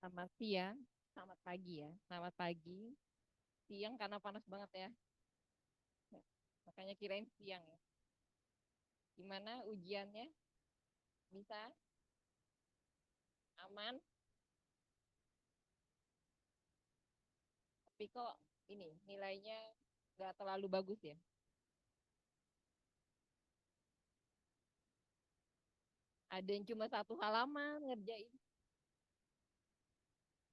Selamat siang, selamat pagi ya. Selamat pagi, siang karena panas banget ya. Makanya kirain siang ya. Gimana ujiannya? Bisa? Aman? Tapi kok ini nilainya nggak terlalu bagus ya? Ada yang cuma satu halaman ngerjain.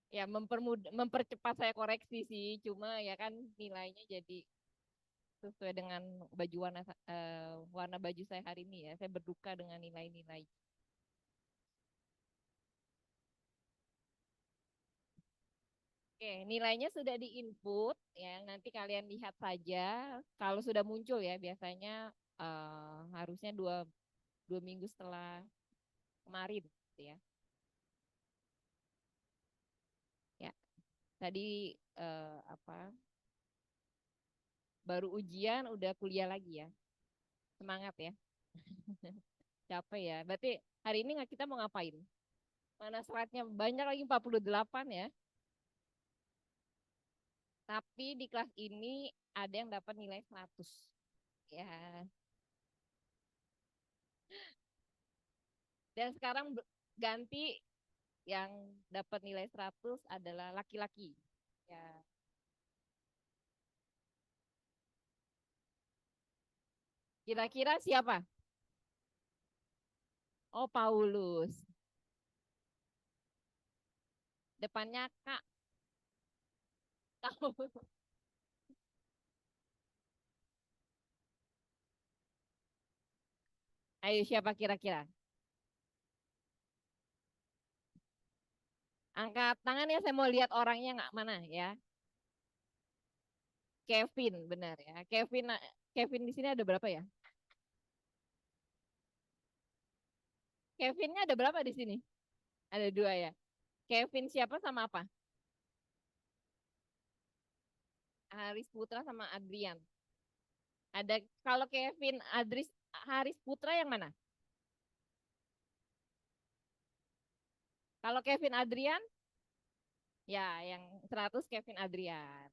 Ya mempercepat saya koreksi sih. Cuma ya kan nilainya jadi sesuai dengan warna baju saya hari ini ya. Saya berduka dengan nilai-nilai. Oke, nilainya sudah diinput ya. Nanti kalian lihat saja. Kalau sudah muncul ya, biasanya harusnya dua minggu setelah kemarin, gitu ya. Ya, tadi apa? Baru ujian, udah kuliah lagi ya. Semangat ya. Capek ya. Berarti hari ini kita mau ngapain? Mana slide-nya banyak lagi 48 ya. Tapi di kelas ini ada yang dapat nilai 100. Ya. Dan sekarang ganti yang dapat nilai 100 adalah laki-laki. Ya, kira-kira siapa? Oh, Paulus. Depannya Kak. Tahu. Ayo siapa kira-kira? Angkat tangan ya, saya mau lihat orangnya nggak mana ya. Kevin, benar ya. Kevin di sini ada berapa ya? Kevinnya ada berapa di sini? Ada dua ya. Kevin siapa sama apa? Haris Putra sama Adrian. Ada kalau Kevin Haris Putra yang mana? Kalau Kevin Adrian, ya yang 100 Kevin Adrian.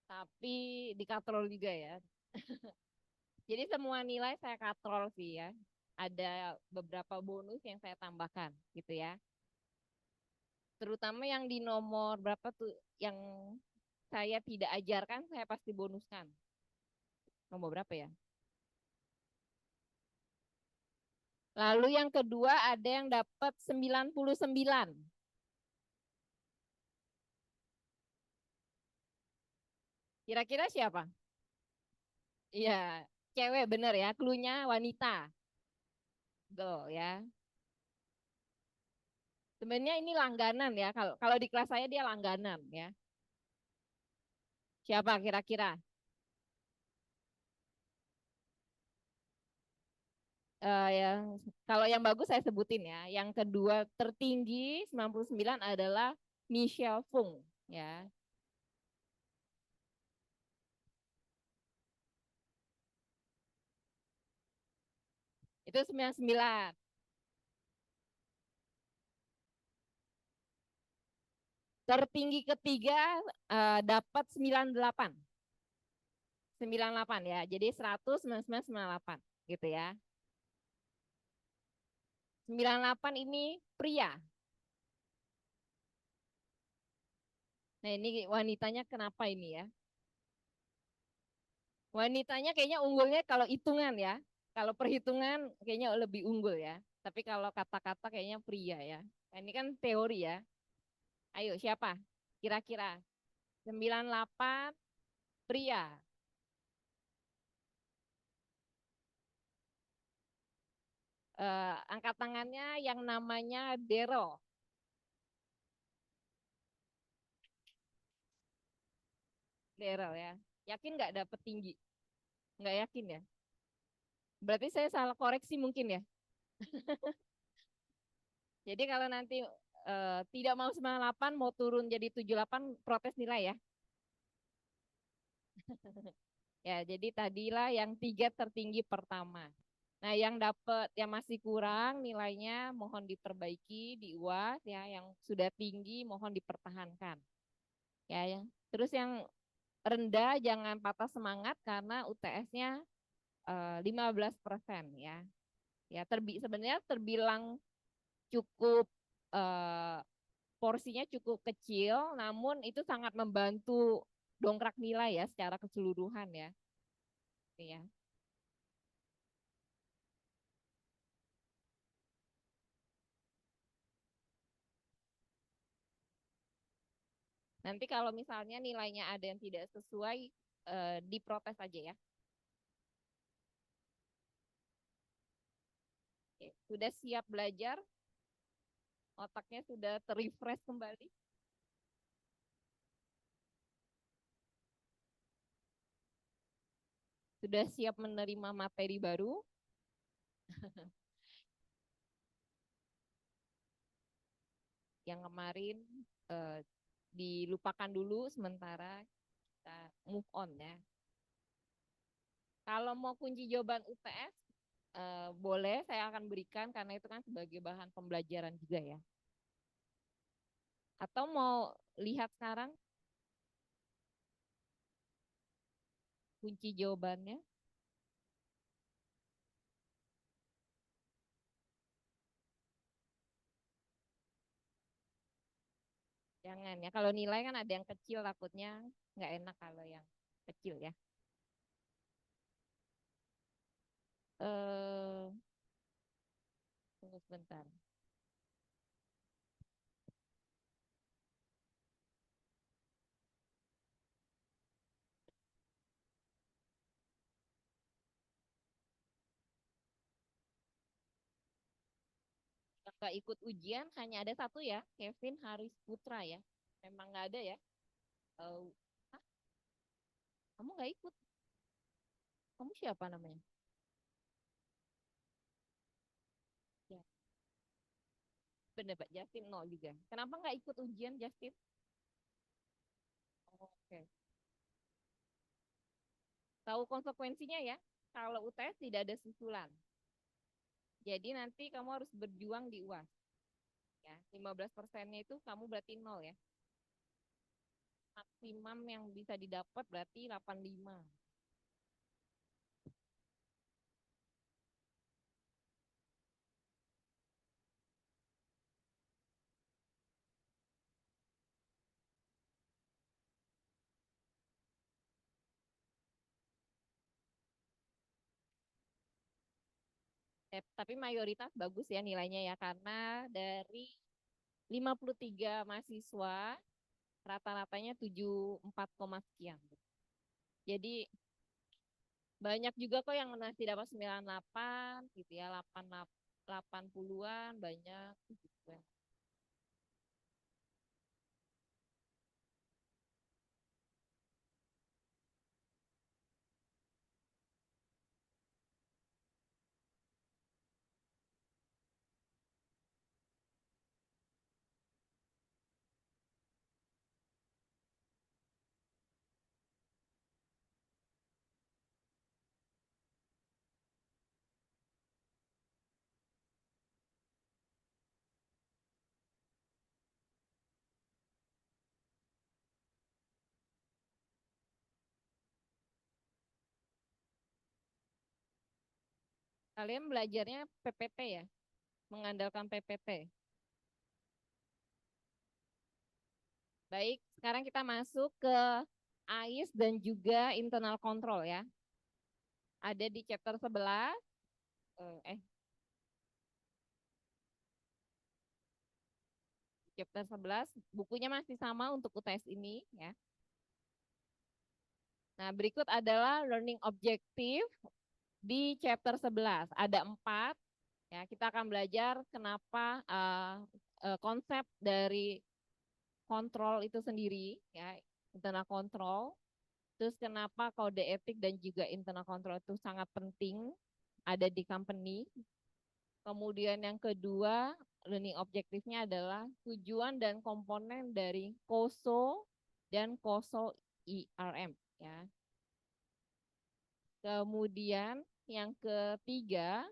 Tapi dikatrol juga ya. Jadi semua nilai saya katrol sih ya. Ada beberapa bonus yang saya tambahkan gitu ya. Terutama yang di nomor berapa tuh yang saya tidak ajarkan saya pasti bonuskan. Nomor berapa ya? Lalu yang kedua ada yang dapat 99. Kira-kira siapa? Iya, cewek bener ya. Klunya wanita. Go ya. Sebenarnya ini langganan ya. Kalau kalau di kelas saya dia langganan ya. Siapa kira-kira? Yang kalau yang bagus saya sebutin ya. Yang kedua tertinggi 99 adalah Michelle Fung ya. Itu 99. Tertinggi ketiga dapat 98. 98 ya. Jadi 100 99 98 gitu ya. 98 ini pria. Nah, ini wanitanya kenapa ini ya? Wanitanya kayaknya unggulnya kalau hitungan ya. Kalau perhitungan kayaknya lebih unggul ya. Tapi kalau kata-kata kayaknya pria ya. Nah, ini kan teori ya. Ayo siapa? Kira-kira 98 pria. Angkat tangannya yang namanya Dero. Dero ya. Yakin nggak dapet tinggi? Nggak yakin ya? Berarti saya salah koreksi mungkin ya. Jadi kalau nanti tidak mau 98 mau turun jadi 78 protes nilai ya. Ya, jadi tadilah yang tiga tertinggi pertama. Nah, yang masih kurang nilainya mohon diperbaiki di UAS ya, yang sudah tinggi mohon dipertahankan. Ya. Terus yang rendah jangan patah semangat karena UTS-nya 15% ya. Ya, sebenarnya terbilang cukup eh, porsinya cukup kecil, namun itu sangat membantu dongkrak nilai ya secara keseluruhan ya. Ya. Nanti kalau misalnya nilainya ada yang tidak sesuai, diprotes aja ya. Oke. Sudah siap belajar? Otaknya sudah terrefresh kembali? Sudah siap menerima materi baru? Yang kemarin eh, dilupakan dulu sementara, kita move on ya. Kalau mau kunci jawaban UTS, boleh saya akan berikan karena itu kan sebagai bahan pembelajaran juga ya. Atau mau lihat sekarang kunci jawabannya? Jangan ya. Kalau nilai kan ada yang kecil, takutnya nggak enak kalau yang kecil ya. Eh, Tunggu sebentar. Nggak ikut ujian hanya ada satu ya, Kevin Haris Putra ya. Memang nggak ada ya. Eh, Hah? Kamu nggak ikut? Kamu siapa namanya? Ya, bener Pak Justin nol juga. Kenapa nggak ikut ujian Justin? Oh, oke. Tahu konsekuensinya ya. Kalau UTS tidak ada susulan. Jadi nanti kamu harus berjuang di UAS. Ya, 15%-nya itu kamu berarti nol ya. Maksimum yang bisa didapat berarti 85. Tapi mayoritas bagus ya nilainya ya karena dari 53 mahasiswa rata-ratanya 74, sekian. Jadi banyak juga kok yang masih dapat 98 gitu ya, 80-an banyak gitu. Kalian belajarnya PPT ya, mengandalkan PPT. Baik, sekarang kita masuk ke AIS dan juga internal control ya. Ada di chapter 11, chapter 11, bukunya masih sama untuk UTS ini ya. Nah, berikut adalah learning objective di chapter 11. Ada 4 ya. Kita akan belajar kenapa konsep dari kontrol itu sendiri ya, internal control. Terus kenapa kode etik dan juga internal control itu sangat penting ada di company. Kemudian yang kedua, learning objektifnya adalah tujuan dan komponen dari COSO dan COSO IRM ya. Kemudian yang ketiga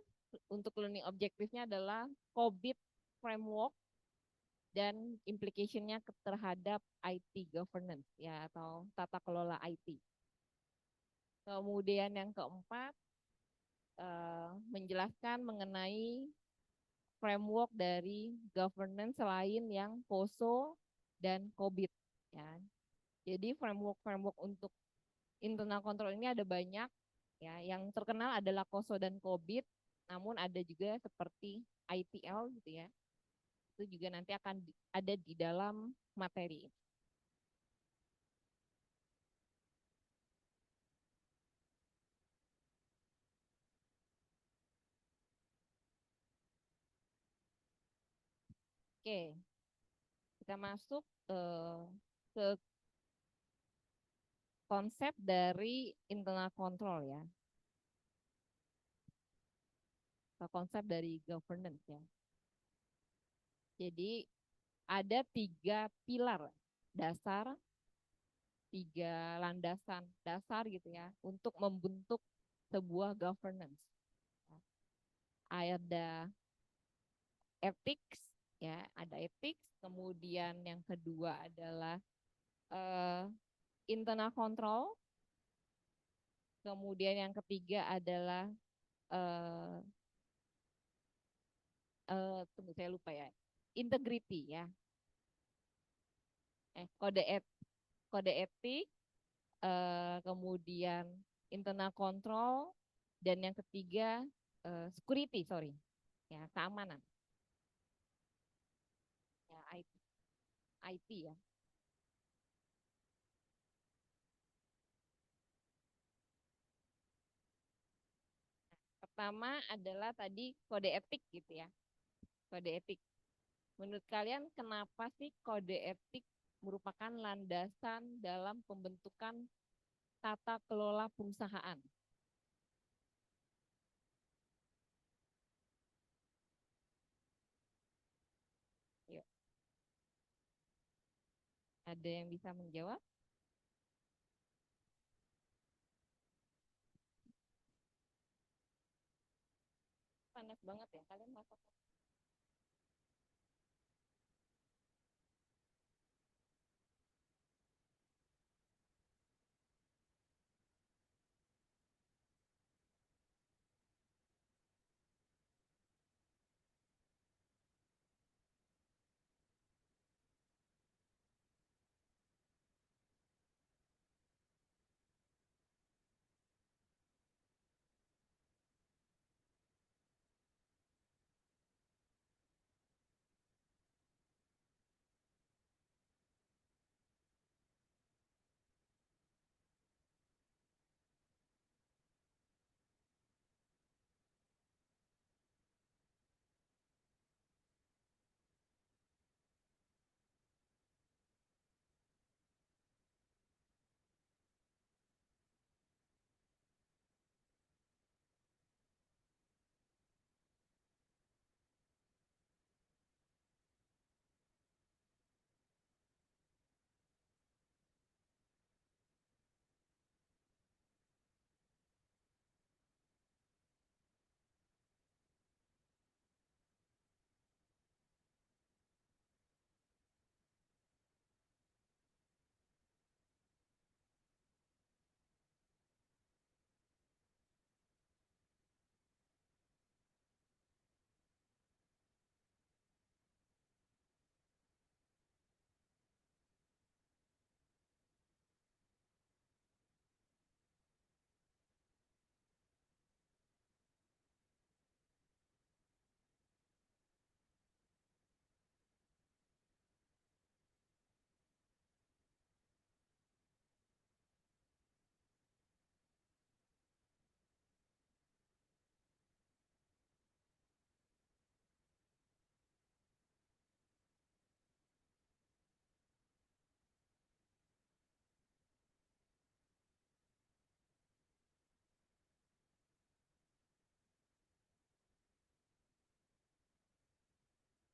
untuk learning objektifnya adalah COBIT framework dan implication-nya terhadap IT governance ya atau tata kelola IT. Kemudian yang keempat menjelaskan mengenai framework dari governance selain yang POSO dan COBIT ya. Jadi framework untuk internal control ini ada banyak ya. Yang terkenal adalah COSO dan COBIT, namun ada juga seperti ITL gitu ya. Itu juga nanti akan ada di dalam materi. Oke, kita masuk ke konsep dari internal control ya, ke konsep dari governance ya. Jadi ada tiga pilar dasar, tiga landasan dasar gitu ya untuk membentuk sebuah governance. Ada ethics ya, ada ethics. Kemudian yang kedua adalah uh, internal control. Kemudian yang ketiga adalah uh, tunggu saya lupa ya, integrity ya, kode etik, kemudian internal control, dan yang ketiga security, sorry, ya keamanan, ya IT ya. Pertama adalah tadi kode etik gitu ya, kode etik. Menurut kalian kenapa sih kode etik merupakan landasan dalam pembentukan tata kelola perusahaan? Yuk, ada yang bisa menjawab? Panas banget ya, kalian masak.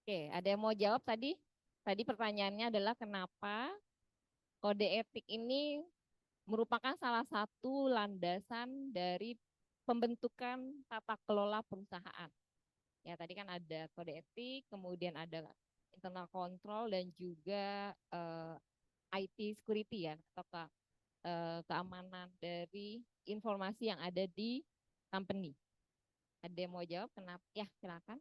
Oke, ada yang mau jawab tadi? Tadi pertanyaannya adalah kenapa kode etik ini merupakan salah satu landasan dari pembentukan tata kelola perusahaan. Ya, tadi kan ada kode etik, kemudian ada internal control dan juga IT security ya, atau keamanan dari informasi yang ada di company. Ada yang mau jawab? Kenapa? Ya, silakan.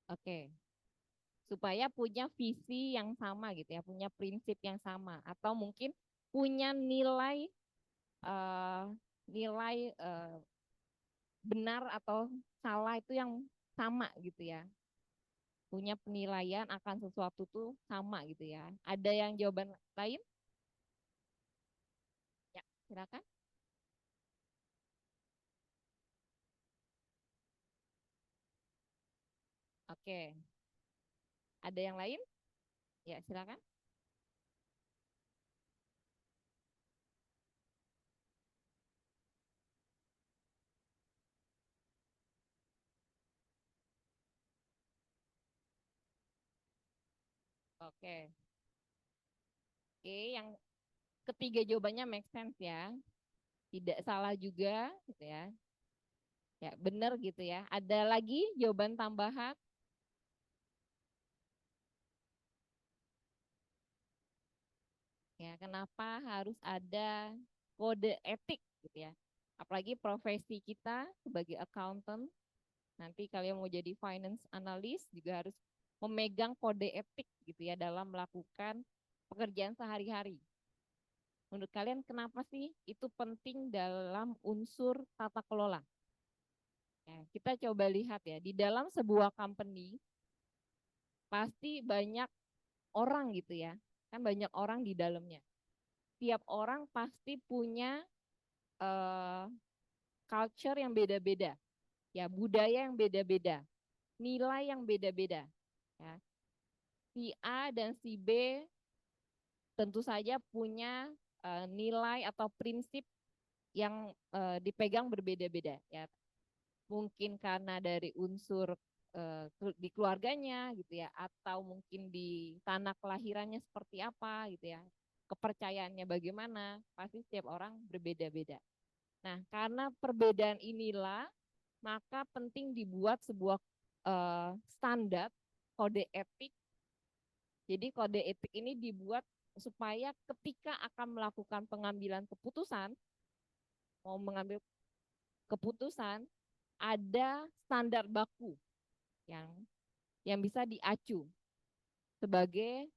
Oke, supaya punya visi yang sama gitu ya, punya prinsip yang sama, atau mungkin punya nilai eh, nilai benar atau salah itu yang sama gitu ya, punya penilaian akan sesuatu tuh sama gitu ya. Ada yang jawaban lain? Ya, silakan. Oke, ada yang lain? Ya, silakan. Oke, oke, yang ketiga jawabannya make sense ya, tidak salah juga gitu ya. Ya, benar gitu ya. Ada lagi jawaban tambahan? Ya, kenapa harus ada kode etik gitu ya? Apalagi profesi kita sebagai accountant, nanti kalian mau jadi finance analyst juga harus memegang kode etik gitu ya dalam melakukan pekerjaan sehari-hari. Menurut kalian kenapa sih itu penting dalam unsur tata kelola? Ya, kita coba lihat ya, di dalam sebuah company pasti banyak orang gitu ya, kan banyak orang di dalamnya. Tiap orang pasti punya eh, culture yang beda-beda, ya budaya yang beda-beda, nilai yang beda-beda. Ya. Si A dan si B tentu saja punya nilai atau prinsip yang dipegang berbeda-beda. Ya. Mungkin karena dari unsur di keluarganya gitu ya, atau mungkin di tanah kelahirannya seperti apa gitu ya, kepercayaannya bagaimana, pasti setiap orang berbeda-beda. Nah, karena perbedaan inilah maka penting dibuat sebuah standar kode etik. Jadi kode etik ini dibuat supaya ketika akan melakukan pengambilan keputusan, mau mengambil keputusan, ada standar baku yang bisa diacu sebagai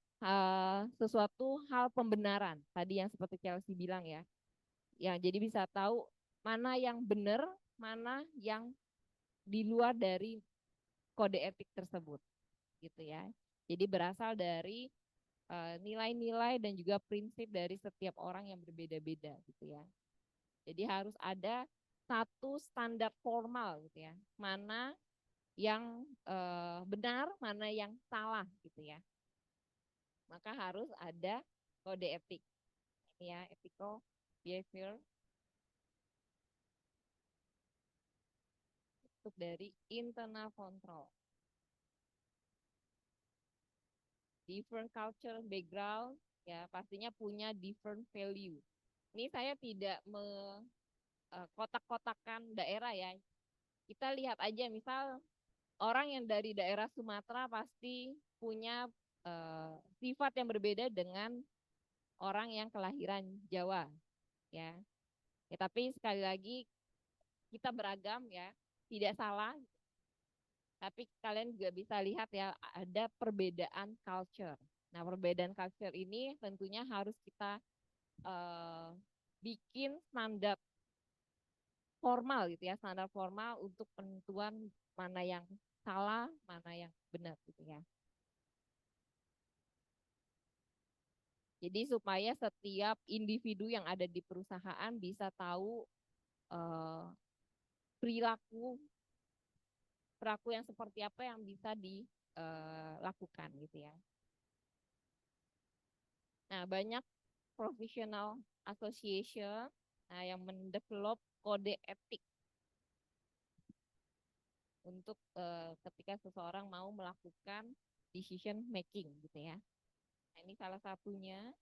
sesuatu hal pembenaran. Tadi yang seperti Chelsea bilang ya, yang jadi bisa tahu mana yang benar, mana yang di luar dari kode etik tersebut gitu ya. Jadi berasal dari nilai-nilai dan juga prinsip dari setiap orang yang berbeda-beda gitu ya. Jadi harus ada satu standar formal gitu ya. Mana yang benar, mana yang salah gitu ya. Maka harus ada kode etik. Ini ya, ethical behavior untuk dari internal control. Different culture, background, ya pastinya punya different value. Ini saya tidak kotak-kotakan daerah ya. Kita lihat aja misal orang yang dari daerah Sumatera pasti punya sifat yang berbeda dengan orang yang kelahiran Jawa ya. Ya tapi sekali lagi kita beragam ya, tidak salah. Tapi kalian juga bisa lihat ya ada perbedaan culture. Nah perbedaan culture ini tentunya harus kita eh, bikin standar formal gitu ya, standar formal untuk penentuan mana yang salah, mana yang benar gitu ya. Jadi supaya setiap individu yang ada di perusahaan bisa tahu eh, perilaku perilaku yang seperti apa yang bisa dilakukan gitu ya. Nah, banyak professional association yang mendevelop kode etik. untuk ketika seseorang mau melakukan decision making gitu ya. Nah, ini salah satunya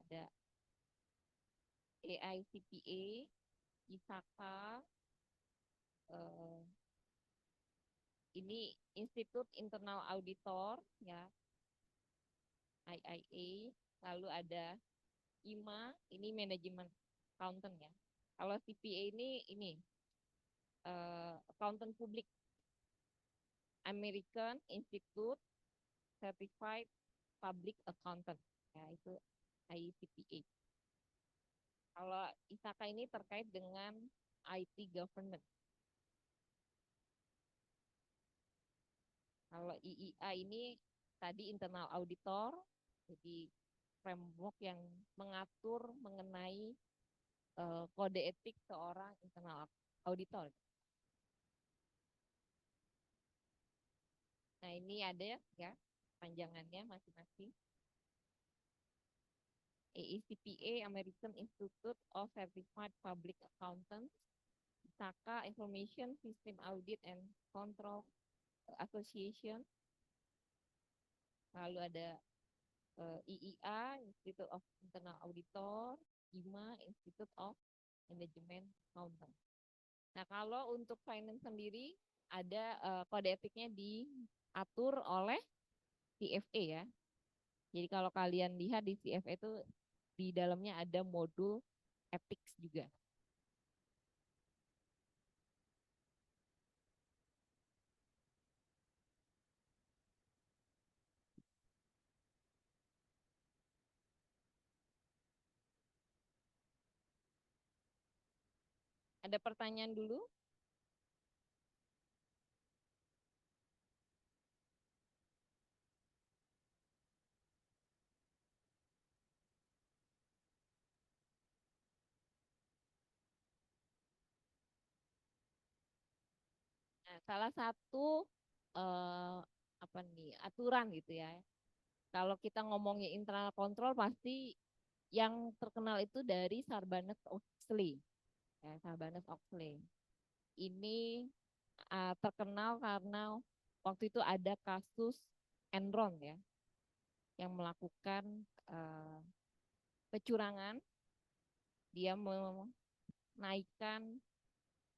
ada AICPA, ISAKA, eh, ini Institut Internal Auditor ya, IIA, lalu ada IMA, ini manajemen accountant ya. Kalau CPA ini accountant publik, American Institute Certified Public Accountant, ya itu ICPA. Kalau ISAKA ini terkait dengan IT government. Kalau IIA ini tadi internal auditor, jadi framework yang mengatur mengenai kode etik seorang internal auditor. Nah ini ada ya panjangannya masing-masing. AICPA, American Institute of Certified Public Accountants, ISAKA, Information System Audit and Control Association, lalu ada IIA, Institute of Internal Auditor, IMA, Institute of Management Accountant. Nah, kalau untuk finance sendiri ada kode etiknya diatur oleh CFA ya. Jadi kalau kalian lihat di CFA itu di dalamnya ada modul ethics juga. Ada pertanyaan dulu? Nah, salah satu apa nih aturan gitu ya. Kalau kita ngomongin internal control pasti yang terkenal itu dari Sarbanes-Oxley. Ya, Sarbanes-Oxley. Ini terkenal karena waktu itu ada kasus Enron ya yang melakukan uh, kecurangan, dia menaikkan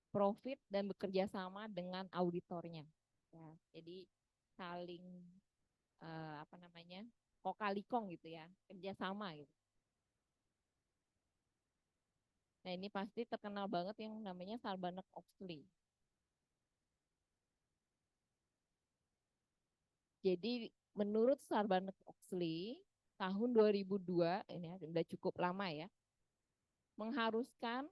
profit dan bekerja sama dengan auditornya. Ya, jadi saling apa namanya kokalikong gitu ya, kerjasama gitu. Nah ini pasti terkenal banget yang namanya Sarbanes-Oxley. Jadi menurut Sarbanes-Oxley tahun 2002 ini udah cukup lama ya, mengharuskan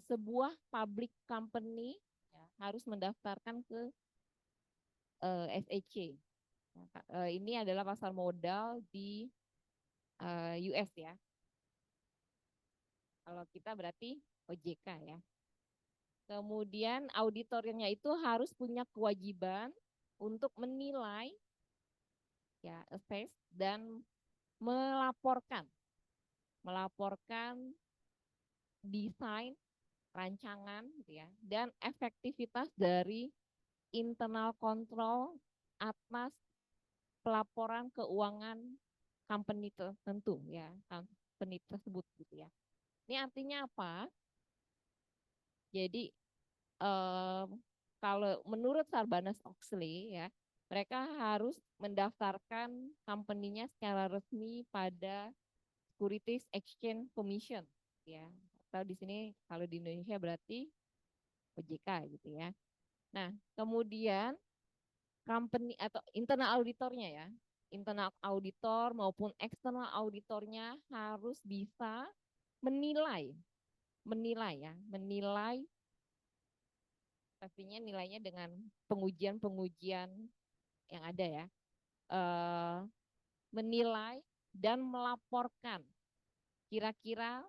sebuah public company ya, harus mendaftarkan ke SEC. Nah, ini adalah pasar modal di US ya. Kalau kita berarti OJK ya. Kemudian auditornya itu harus punya kewajiban untuk menilai ya, assess dan melaporkan desain rancangan gitu ya dan efektivitas dari internal control atas pelaporan keuangan company tertentu ya, company tersebut gitu ya. Ini artinya apa? Jadi eh, kalau menurut Sarbanes-Oxley ya, mereka harus mendaftarkan company-nya secara resmi pada Securities Exchange Commission ya. Atau di sini kalau di Indonesia berarti OJK gitu ya. Nah, kemudian company atau internal auditornya ya, internal auditor maupun eksternal auditornya harus bisa menilai, menilai pastinya nilainya dengan pengujian-pengujian yang ada ya, eh, menilai dan melaporkan kira-kira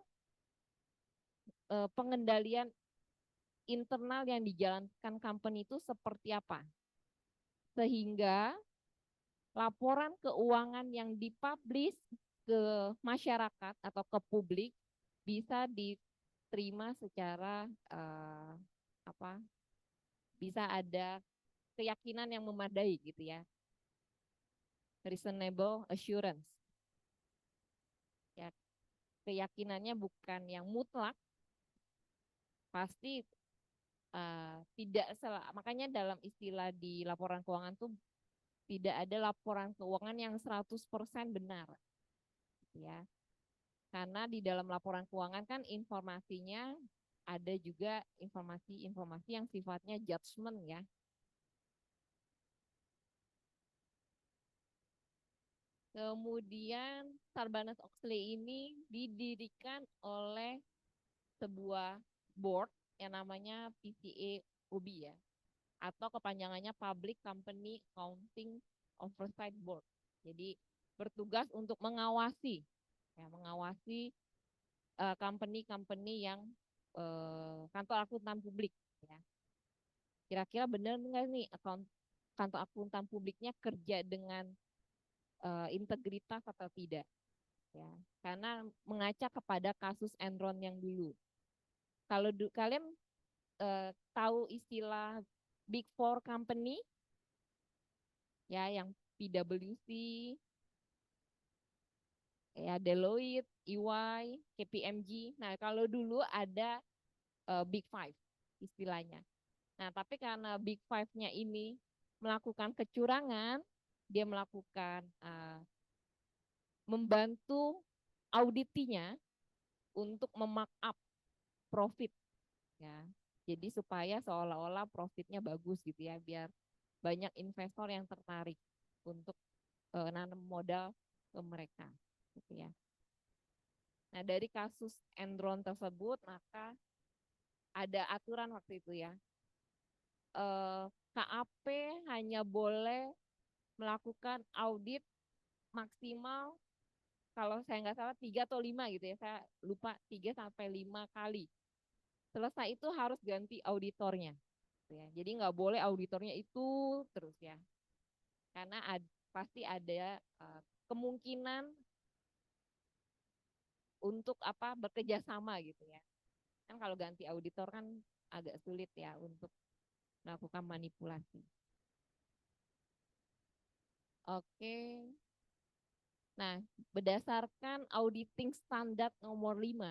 pengendalian internal yang dijalankan company itu seperti apa, sehingga laporan keuangan yang dipublish ke masyarakat atau ke publik bisa diterima secara apa bisa ada keyakinan yang memadai gitu ya. Reasonable assurance. Ya, keyakinannya bukan yang mutlak, pasti tidak makanya dalam istilah di laporan keuangan tuh tidak ada laporan keuangan yang 100% benar gitu ya. Karena di dalam laporan keuangan kan informasinya ada juga informasi-informasi yang sifatnya judgment ya. Kemudian Sarbanes-Oxley ini didirikan oleh sebuah board yang namanya PCAOB ya, atau kepanjangannya Public Company Accounting Oversight Board. Jadi bertugas untuk mengawasi, ya, mengawasi company-company yang kantor akuntan publik. Ya. Kira-kira benar nggak nih kantor akuntan publiknya kerja dengan integritas atau tidak? Ya, karena mengaca kepada kasus Enron yang dulu. Kalau kalian tahu istilah Big Four Company, ya yang PwC, ya Deloitte, EY, KPMG. Nah kalau dulu ada Big Five istilahnya. Nah tapi karena Big Five-nya ini melakukan kecurangan, dia melakukan membantu auditinya untuk memarkup profit ya. Jadi supaya seolah-olah profitnya bagus gitu ya, biar banyak investor yang tertarik untuk nanam modal ke mereka gitu ya. Nah, dari kasus Enron tersebut maka ada aturan waktu itu ya. KAP hanya boleh melakukan audit maksimal kalau saya nggak salah 3 atau 5 gitu ya. Saya lupa 3 sampai 5 kali. Selesai itu harus ganti auditornya. Ya. Jadi nggak boleh auditornya itu terus ya. Karena pasti ada kemungkinan untuk bekerja sama gitu ya. Kan kalau ganti auditor kan agak sulit ya untuk melakukan manipulasi. Oke. Nah, berdasarkan auditing standar nomor 5,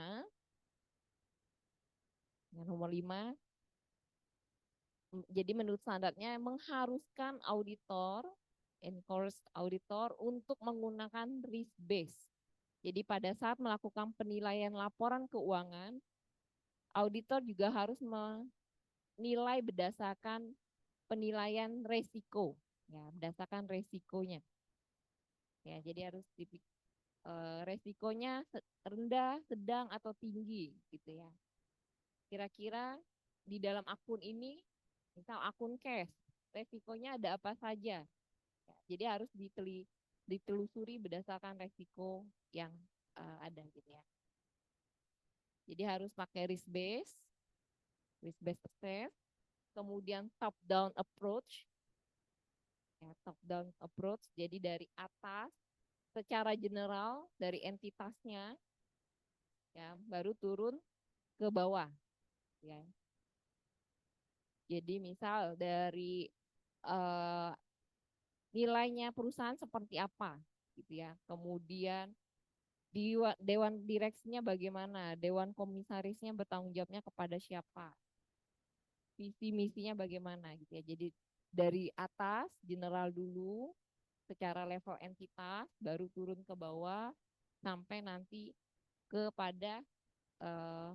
jadi menurut standarnya mengharuskan auditor, encourage auditor untuk menggunakan risk base. Jadi pada saat melakukan penilaian laporan keuangan, auditor juga harus menilai berdasarkan penilaian resiko, ya berdasarkan resikonya. Ya, jadi harus resikonya rendah, sedang atau tinggi gitu ya. Kira-kira di dalam akun ini, misal akun cash, resikonya ada apa saja. Ya, jadi harus ditelusuri berdasarkan resiko yang ada gitu ya. Jadi harus pakai risk based assess, kemudian top down approach. Ya, top down approach, jadi dari atas secara general dari entitasnya ya, baru turun ke bawah ya. Jadi misal dari uh, nilainya perusahaan seperti apa gitu ya. Kemudian dewan direksinya bagaimana, dewan komisarisnya bertanggung jawabnya kepada siapa, visi misinya bagaimana gitu ya. Jadi dari atas general dulu secara level entitas, baru turun ke bawah sampai nanti kepada uh,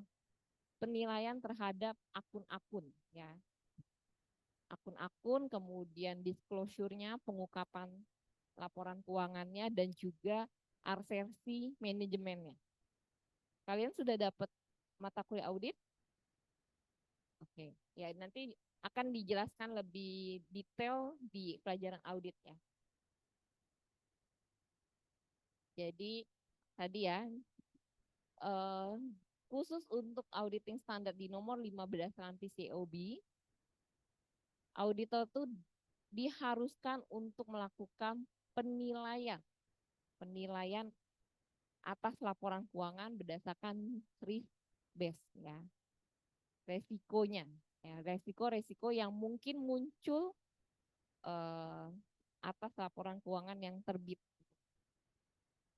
penilaian terhadap akun-akun ya. Akun-akun, kemudian disclosure-nya, pengungkapan laporan keuangannya, dan juga arsesi manajemennya. Kalian sudah dapat mata kuliah audit? Oke, ya nanti akan dijelaskan lebih detail di pelajaran audit ya. Jadi tadi ya, khusus untuk auditing standar di nomor 15 PCAOB, auditor tuh diharuskan untuk melakukan penilaian atas laporan keuangan berdasarkan risk base ya, resikonya. Ya, resiko-resiko yang mungkin muncul eh, atas laporan keuangan yang terbit.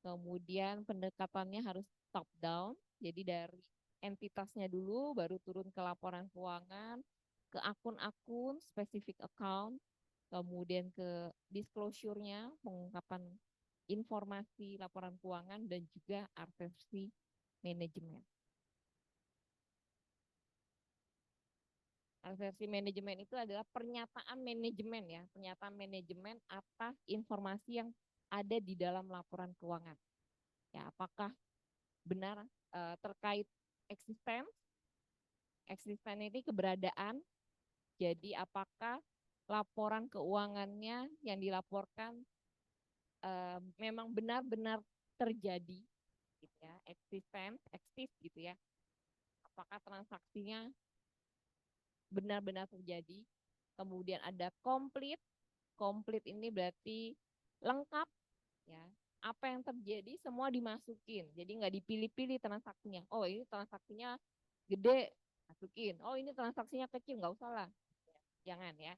Kemudian pendekatannya harus top down, jadi dari entitasnya dulu, baru turun ke laporan keuangan, ke akun-akun, specific account, kemudian ke disclosure-nya, pengungkapan informasi laporan keuangan, dan juga arsepsi manajemen. Arsepsi manajemen itu adalah pernyataan manajemen ya, pernyataan manajemen atas informasi yang ada di dalam laporan keuangan. Ya, apakah benar terkait eksisten, eksisten ini keberadaan. Jadi apakah laporan keuangannya yang dilaporkan memang benar-benar terjadi, gitu ya, eksisten, eksis gitu ya. Apakah transaksinya benar-benar terjadi. Kemudian ada komplit. Komplit ini berarti lengkap ya. Apa yang terjadi semua dimasukin. Jadi nggak dipilih-pilih transaksinya. Oh ini transaksinya gede, masukin. Oh ini transaksinya kecil, nggak usah lah. Jangan ya.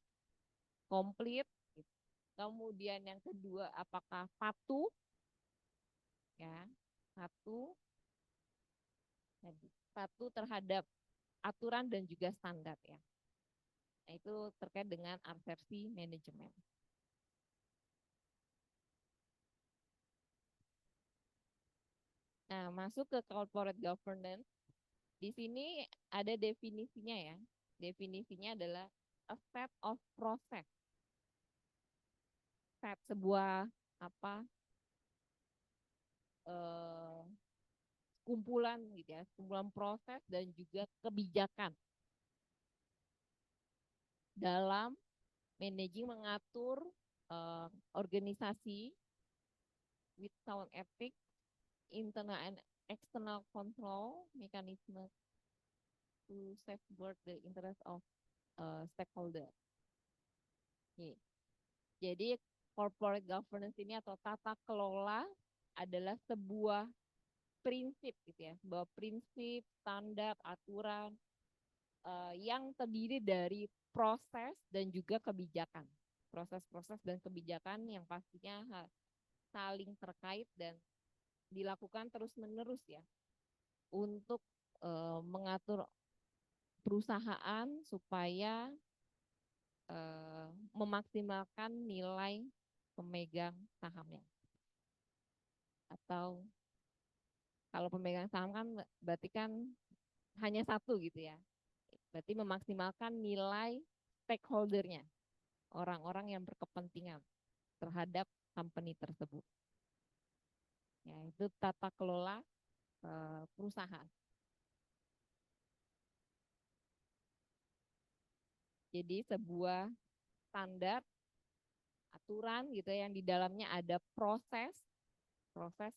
Komplit. Kemudian yang kedua, apakah patuh? Ya, patuh. Patuh terhadap aturan dan juga standar ya. Nah, itu terkait dengan arsepsi manajemen. Nah, masuk ke corporate governance. Di sini ada definisinya ya. Definisinya adalah a set of process. Set sebuah apa eh, kumpulan gitu ya, kumpulan proses dan juga kebijakan dalam managing mengatur organisasi with sound ethics, internal and external control mechanism to safeguard the interest of stakeholder. Nih. Jadi corporate governance ini atau tata kelola adalah sebuah prinsip gitu ya, sebuah prinsip, standar, aturan yang terdiri dari proses dan juga kebijakan. Proses-proses dan kebijakan yang pastinya saling terkait dan dilakukan terus-menerus ya untuk mengatur perusahaan supaya memaksimalkan nilai pemegang sahamnya. Atau kalau pemegang saham kan berarti kan hanya satu gitu ya. Berarti memaksimalkan nilai stakeholdernya, orang-orang yang berkepentingan terhadap company tersebut. Ya, itu tata kelola perusahaan. Jadi sebuah standar aturan gitu ya, yang di dalamnya ada proses, proses,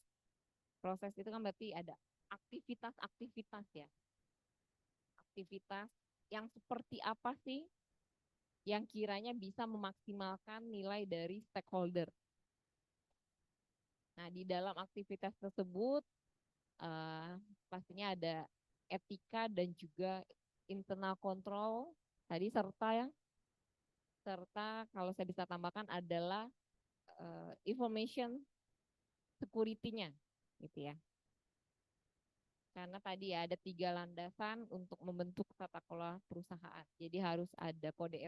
proses itu kan berarti ada aktivitas-aktivitas ya, aktivitas yang seperti apa sih yang kiranya bisa memaksimalkan nilai dari stakeholder. Nah, di dalam aktivitas tersebut uh, pastinya ada etika dan juga internal control tadi serta kalau saya bisa tambahkan adalah information security-nya gitu ya. Karena tadi ya ada 3 landasan untuk membentuk tata kelola perusahaan. Jadi harus ada kode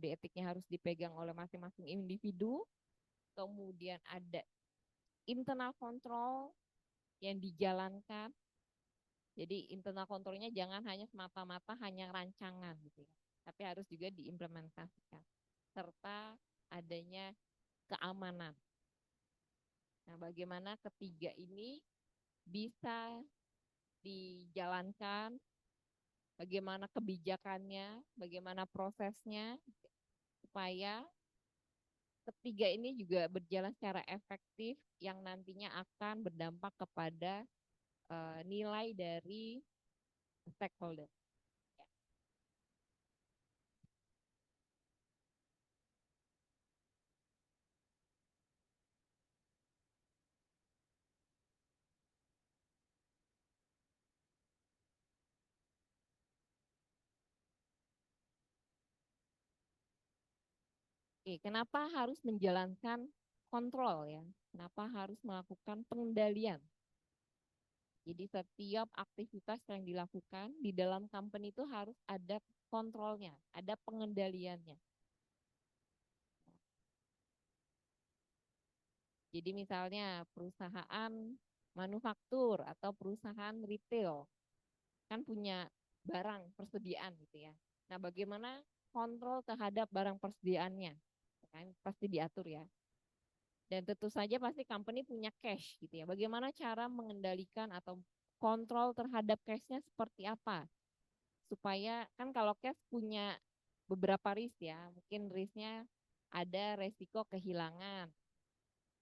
etiknya harus dipegang oleh masing-masing individu, kemudian ada internal control yang dijalankan. Jadi internal kontrolnya jangan hanya semata-mata hanya rancangan gitu ya, tapi harus juga diimplementasikan. Serta adanya keamanan. Nah, bagaimana ketiga ini bisa dijalankan, bagaimana kebijakannya, bagaimana prosesnya, supaya ketiga ini juga berjalan secara efektif yang nantinya akan berdampak kepada nilai dari stakeholder. Oke, kenapa harus menjalankan kontrol ya? Kenapa harus melakukan pengendalian? Jadi setiap aktivitas yang dilakukan di dalam company itu harus ada kontrolnya, ada pengendaliannya. Jadi misalnya perusahaan manufaktur atau perusahaan retail kan punya barang persediaan gitu ya. Nah, bagaimana kontrol terhadap barang persediaannya? Kan pasti diatur ya. Dan tentu saja pasti company punya cash gitu ya. Bagaimana cara mengendalikan atau kontrol terhadap cashnya seperti apa? Supaya kan kalau cash punya beberapa risk ya. Mungkin risknya ada resiko kehilangan,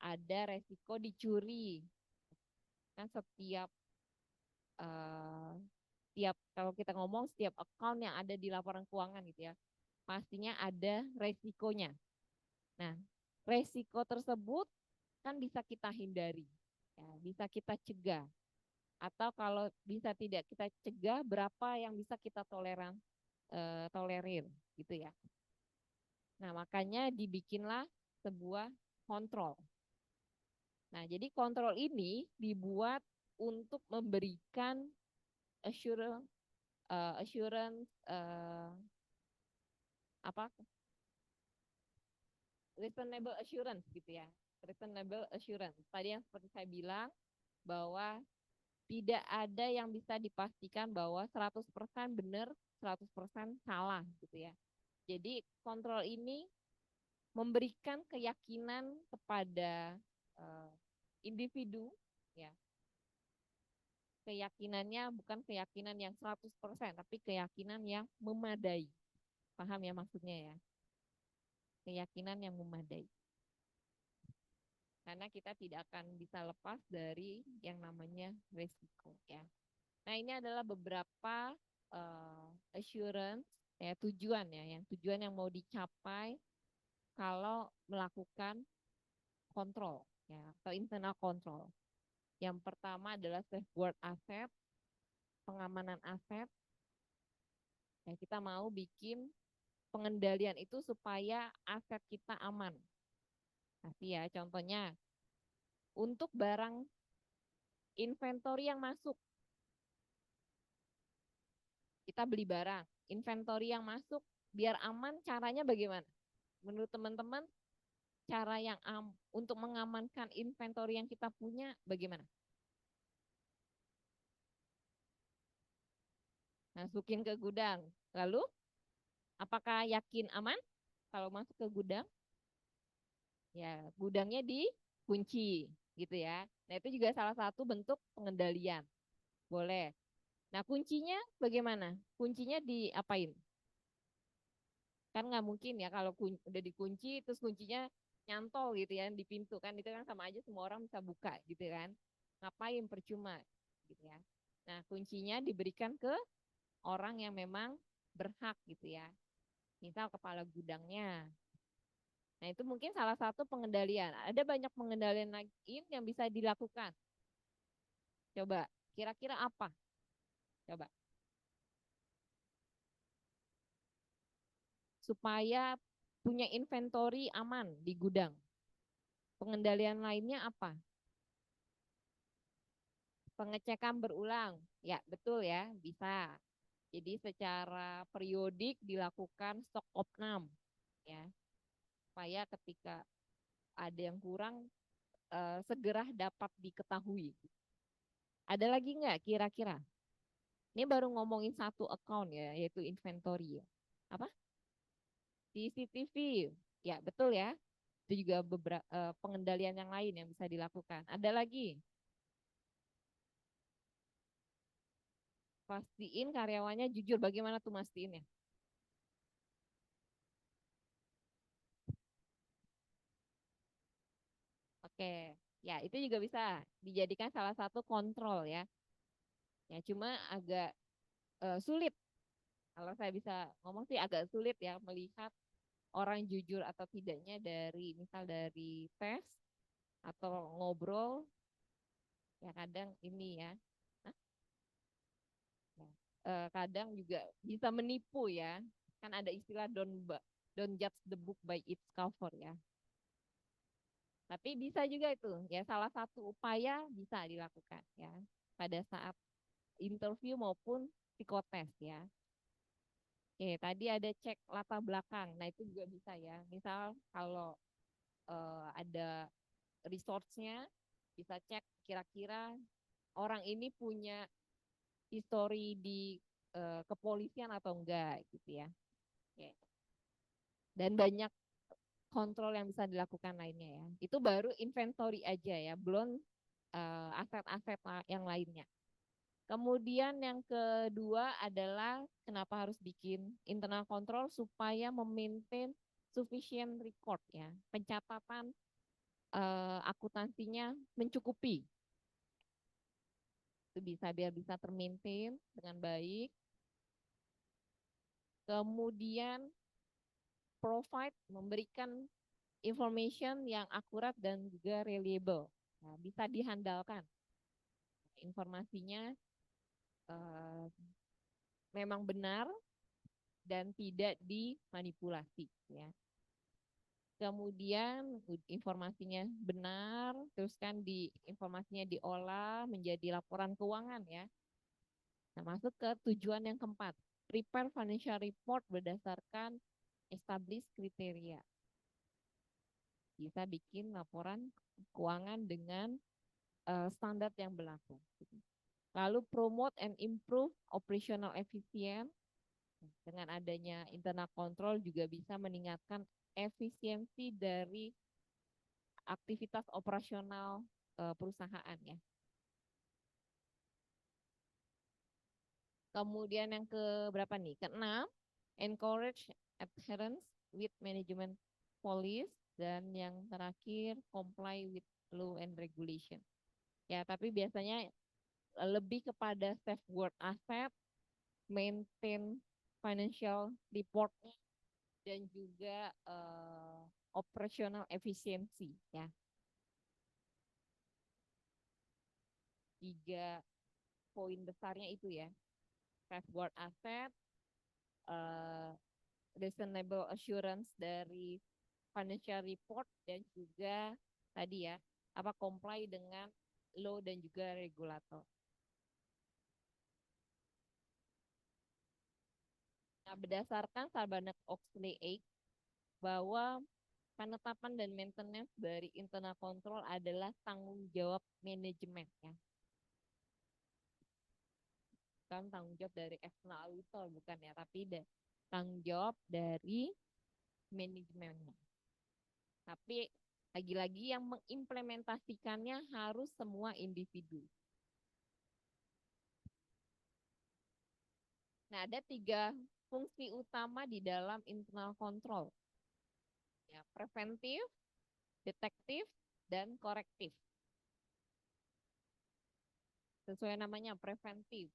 ada resiko dicuri. Kan eh, setiap kalau kita ngomong setiap account yang ada di laporan keuangan gitu ya, pastinya ada resikonya. Nah, resiko tersebut kan bisa kita hindari, ya, bisa kita cegah. Atau kalau bisa tidak kita cegah, berapa yang bisa kita tolerir gitu ya. Nah, makanya dibikinlah sebuah kontrol. Nah, jadi kontrol ini dibuat untuk memberikan assurance, assurance apa reasonable assurance gitu ya. Reasonable assurance. Tadi yang seperti saya bilang bahwa tidak ada yang bisa dipastikan bahwa 100% benar, 100% salah gitu ya. Jadi kontrol ini memberikan keyakinan kepada uh, individu ya. Keyakinannya bukan keyakinan yang 100%, tapi keyakinan yang memadai. Paham ya maksudnya ya? Keyakinan yang memadai. Karena kita tidak akan bisa lepas dari yang namanya resiko ya. Nah, ini adalah beberapa assurance ya tujuan ya, yang tujuan yang mau dicapai kalau melakukan kontrol ya atau internal control. Yang pertama adalah safeguard aset, pengamanan aset. Ya, kita mau bikin pengendalian itu supaya aset kita aman. Kasih ya contohnya untuk barang inventory yang masuk, kita beli barang, inventory yang masuk biar aman caranya bagaimana? Menurut teman-teman cara yang untuk mengamankan inventory yang kita punya bagaimana? Masukin ke gudang. Lalu apakah yakin aman kalau masuk ke gudang? Ya, gudangnya dikunci gitu ya. Nah, itu juga salah satu bentuk pengendalian. Boleh. Nah, kuncinya bagaimana? Kuncinya diapain? Kan nggak mungkin ya kalau udah dikunci terus kuncinya nyantol gitu ya di pintu kan itu kan sama aja semua orang bisa buka gitu kan. Ngapain percuma gitu ya. Nah, kuncinya diberikan ke orang yang memang berhak gitu ya. Misal kepala gudangnya. Nah, itu mungkin salah satu pengendalian. Ada banyak pengendalian lain yang bisa dilakukan. Coba, kira-kira apa? Coba. Supaya punya inventory aman di gudang. Pengendalian lainnya apa? Pengecekan berulang. Ya, betul ya, bisa. Jadi secara periodik dilakukan stok opnam ya, supaya ketika ada yang kurang segera dapat diketahui. Ada lagi nggak kira-kira? Ini baru ngomongin satu account ya, yaitu inventory ya. Apa? CCTV. Ya, betul ya. Itu juga beberapa pengendalian yang lain yang bisa dilakukan. Ada lagi, pastiin karyawannya jujur. Bagaimana tuh mastiinnya? Oke, ya itu juga bisa dijadikan salah satu kontrol ya. Ya cuma agak sulit. Kalau saya bisa ngomong sih agak sulit ya melihat orang jujur atau tidaknya dari misal dari tes atau ngobrol ya kadang ini ya. Hah? Ya, kadang juga bisa menipu ya. Kan ada istilah don't judge the book by its cover ya. Tapi bisa juga itu ya, salah satu upaya bisa dilakukan ya pada saat interview maupun psikotes ya. Oke, tadi ada cek latar belakang. Nah, itu juga bisa ya. Misal kalau ada resource-nya, bisa cek kira-kira orang ini punya histori di kepolisian atau enggak gitu ya. Oke. Dan banyak kontrol yang bisa dilakukan lainnya ya. Itu baru inventory aja ya, belum aset-aset yang lainnya. Kemudian yang kedua adalah kenapa harus bikin internal control supaya memaintain sufficient record ya, pencatatan akuntansinya mencukupi. Itu bisa biar bisa termaintain dengan baik. Kemudian provide memberikan information yang akurat dan juga reliable. Nah, bisa dihandalkan. Informasinya memang benar dan tidak dimanipulasi ya. Kemudian informasinya benar, terus kan informasinya diolah menjadi laporan keuangan ya. Nah, masuk ke tujuan yang keempat, prepare financial report berdasarkan established kriteria. Bisa bikin laporan keuangan dengan standar yang berlaku. Lalu promote and improve operational efficient. Dengan adanya internal control juga bisa meningkatkan efisiensi dari aktivitas operasional perusahaan ya. Kemudian yang ke berapa nih? Keenam, encourage adherence with management policy, dan yang terakhir comply with law and regulation. Ya, tapi biasanya lebih kepada safeguard aset, maintain financial report, dan juga operational efficiency ya. 3 poin besarnya itu ya. Safeguard aset, reasonable assurance dari financial report, dan juga tadi ya, apa comply dengan law dan juga regulator. Nah, berdasarkan Sarbanes-Oxley Act bahwa penetapan dan maintenance dari internal control adalah tanggung jawab manajemen ya. Bukan tanggung jawab dari external auditor, bukan ya, tapi tanggung jawab dari manajemennya. Tapi lagi-lagi yang mengimplementasikannya harus semua individu. Nah, ada 3 fungsi utama di dalam internal control. Ya, preventif, detektif, dan korektif. Sesuai namanya, preventif.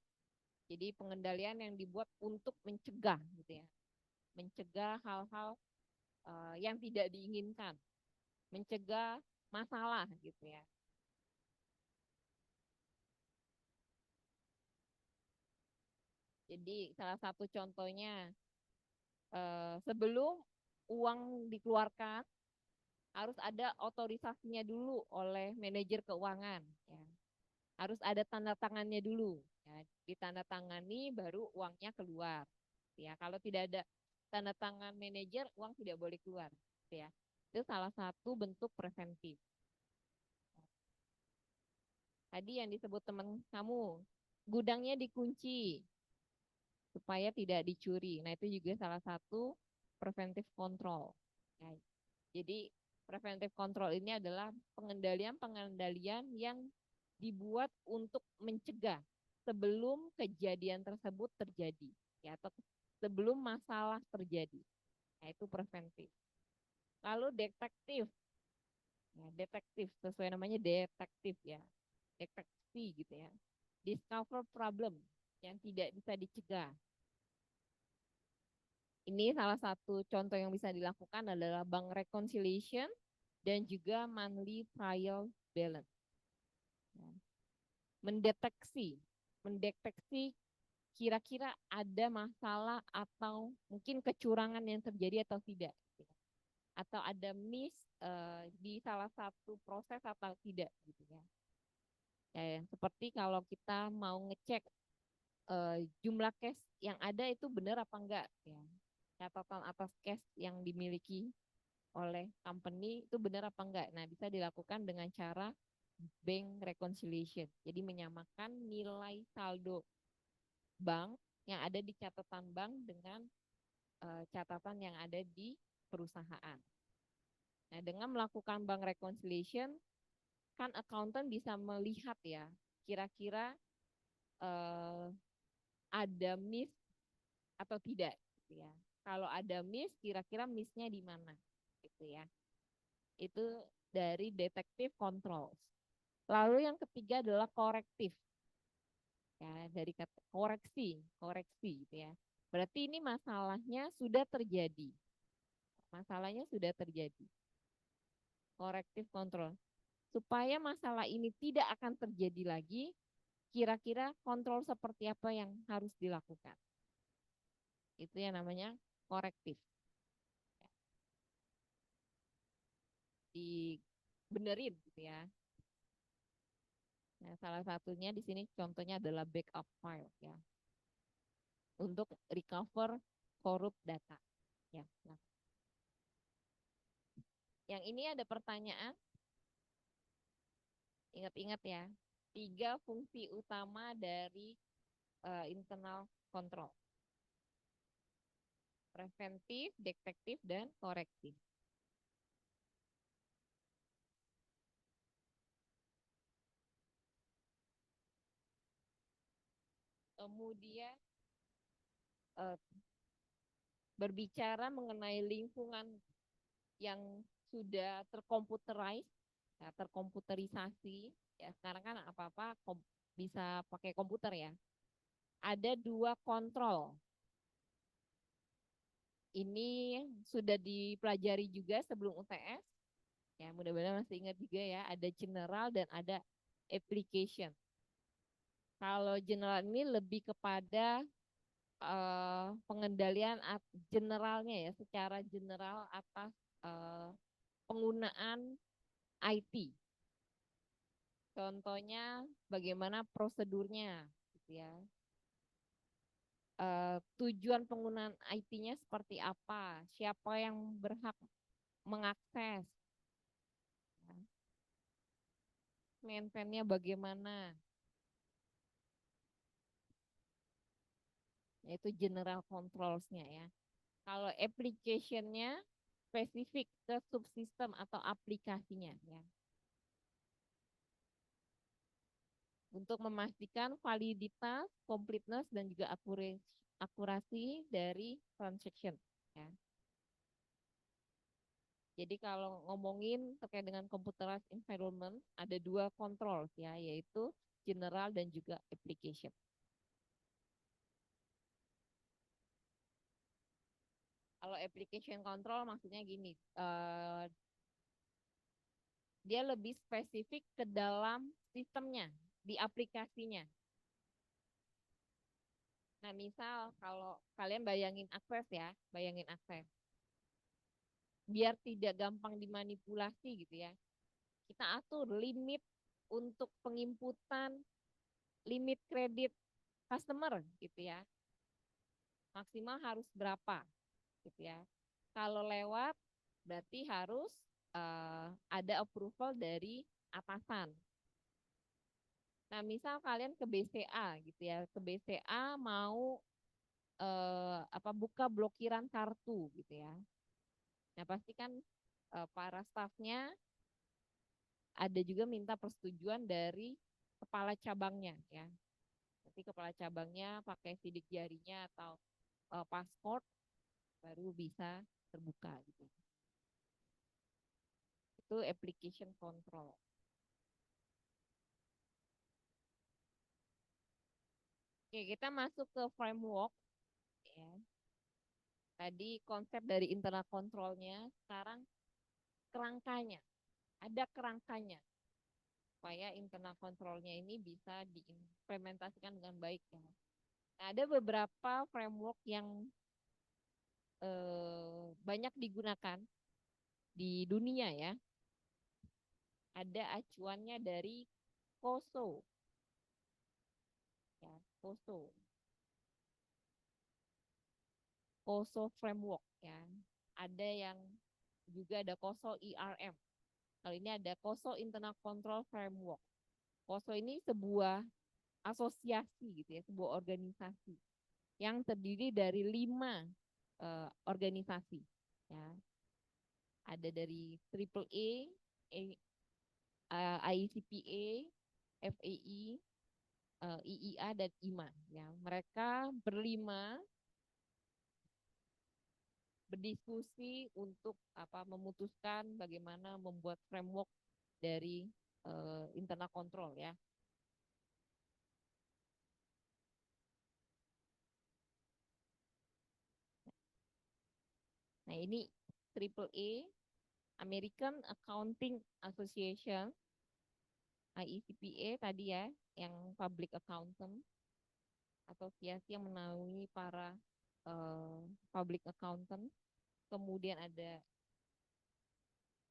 Jadi pengendalian yang dibuat untuk mencegah gitu ya. Mencegah hal-hal yang tidak diinginkan. Mencegah masalah gitu ya. Jadi salah satu contohnya sebelum uang dikeluarkan harus ada otorisasinya dulu oleh manajer keuangan ya. Harus ada tanda tangannya dulu ya. Ditandatangani baru uangnya keluar ya. Kalau tidak ada tanda tangan manajer, uang tidak boleh keluar ya. Itu salah satu bentuk preventif. Tadi yang disebut teman kamu, gudangnya dikunci supaya tidak dicuri. Nah, itu juga salah satu preventive control. Ya. Jadi preventive control ini adalah pengendalian-pengendalian yang dibuat untuk mencegah sebelum kejadian tersebut terjadi, ya, atau sebelum masalah terjadi. Nah, itu preventif. Lalu detektif. Ya, detektif sesuai namanya detektif ya. Deteksi gitu ya. Discover problem yang tidak bisa dicegah. Ini salah satu contoh yang bisa dilakukan adalah bank reconciliation dan juga monthly trial balance. Mendeteksi kira-kira ada masalah atau mungkin kecurangan yang terjadi atau tidak, gitu. Atau ada miss di salah satu proses atau tidak, gitu ya. Ya, seperti kalau kita mau ngecek jumlah cash yang ada itu benar apa enggak, ya. Catatan atas cash yang dimiliki oleh company itu benar apa enggak. Nah, bisa dilakukan dengan cara bank reconciliation. Jadi menyamakan nilai saldo bank yang ada di catatan bank dengan catatan yang ada di perusahaan. Nah, dengan melakukan bank reconciliation, kan accountant bisa melihat ya, kira-kira eh, ada miss atau tidak, gitu ya. Kalau ada miss, kira-kira missnya di mana, gitu ya. Itu dari detektif controls. Lalu yang ketiga adalah korektif, ya, dari kata koreksi, koreksi, gitu ya. Berarti ini masalahnya sudah terjadi, masalahnya sudah terjadi. Korektif kontrol. Supaya masalah ini tidak akan terjadi lagi, kira-kira kontrol seperti apa yang harus dilakukan. Itu yang namanya korektif. Dibenerin gitu ya. Nah, salah satunya di sini contohnya adalah backup file ya. Untuk recover corrupt data. Ya. Nah. Yang ini ada pertanyaan. Ingat-ingat ya. 3 fungsi utama dari internal control. Preventif, detektif, dan korektif. Kemudian eh, berbicara mengenai lingkungan yang sudah terkomputerize, ya, terkomputerisasi, ya sekarang kan apa-apa bisa pakai komputer ya. Ada 2 kontrol. Ini sudah dipelajari juga sebelum UTS. Ya, mudah-mudahan masih ingat juga ya, ada general dan ada application. Kalau general ini lebih kepada pengendalian generalnya ya, secara general atas penggunaan IT. Contohnya bagaimana prosedurnya, gitu ya. Tujuan penggunaan IT-nya seperti apa, siapa yang berhak mengakses, ya. Maintain-nya bagaimana, yaitu general controls-nya ya. Kalau application-nya spesifik ke subsistem atau aplikasinya ya. Untuk memastikan validitas, completeness, dan juga akurasi dari transaction. Ya. Jadi kalau ngomongin terkait dengan computerized environment, ada 2 kontrol ya, yaitu general dan juga application. Kalau application control maksudnya gini, dia lebih spesifik ke dalam sistemnya, di aplikasinya. Nah, misal kalau kalian bayangin akses ya, bayangin akses. Biar tidak gampang dimanipulasi gitu ya. Kita atur limit untuk penginputan limit kredit customer gitu ya. Maksimal harus berapa gitu ya. Kalau lewat berarti harus ada approval dari atasan. Nah, misal kalian ke BCA gitu ya, ke BCA mau buka blokiran kartu gitu ya. Nah, pasti kan para stafnya ada juga minta persetujuan dari kepala cabangnya ya. Nanti kepala cabangnya pakai sidik jarinya atau paspor baru bisa terbuka gitu. Itu application control. Oke, kita masuk ke framework ya. Tadi konsep dari internal controlnya, sekarang kerangkanya. Ada kerangkanya supaya internal controlnya ini bisa diimplementasikan dengan baik ya. Ada beberapa framework yang banyak digunakan di dunia ya. Ada acuannya dari COSO. Ya, COSO. COSO framework ya. Ada yang juga ada COSO IRM. Kalau ini ada COSO Internal Control Framework. COSO ini sebuah asosiasi gitu ya, sebuah organisasi yang terdiri dari 5 organisasi ya. Ada dari AAA, ICPA, FAI, IIA dan IMA ya. Mereka berlima berdiskusi untuk memutuskan bagaimana membuat framework dari internal control ya. Nah, ini AAA, American Accounting Association, IECPA tadi ya, yang public accountant, asosiasi yang menaungi para public accountant. Kemudian ada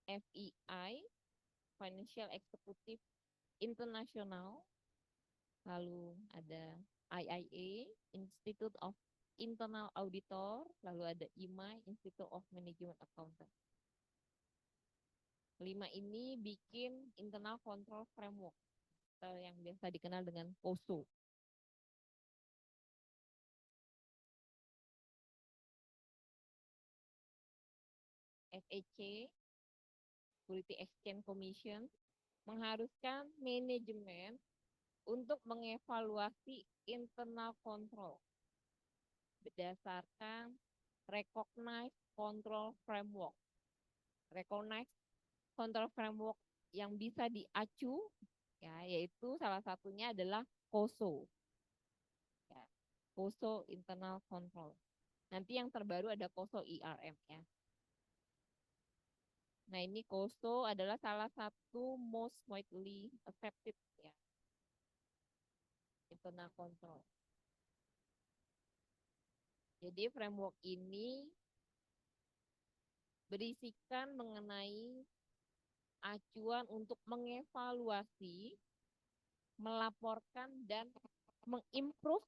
FEI, Financial Executive International, lalu ada IIA, Institute of Internal Auditor, lalu ada IMA, Institute of Management Accountant. 5 ini bikin internal control framework yang biasa dikenal dengan COSO. SEC, Security Exchange Commission, mengharuskan manajemen untuk mengevaluasi internal control berdasarkan recognized control framework. Recognized control framework yang bisa diacu ya, yaitu salah satunya adalah COSO. Ya, COSO Internal Control. Nanti yang terbaru ada COSO IRM ya. Nah, ini COSO adalah salah satu most widely accepted ya, internal control. Jadi framework ini berisikan mengenai acuan untuk mengevaluasi, melaporkan dan mengimprove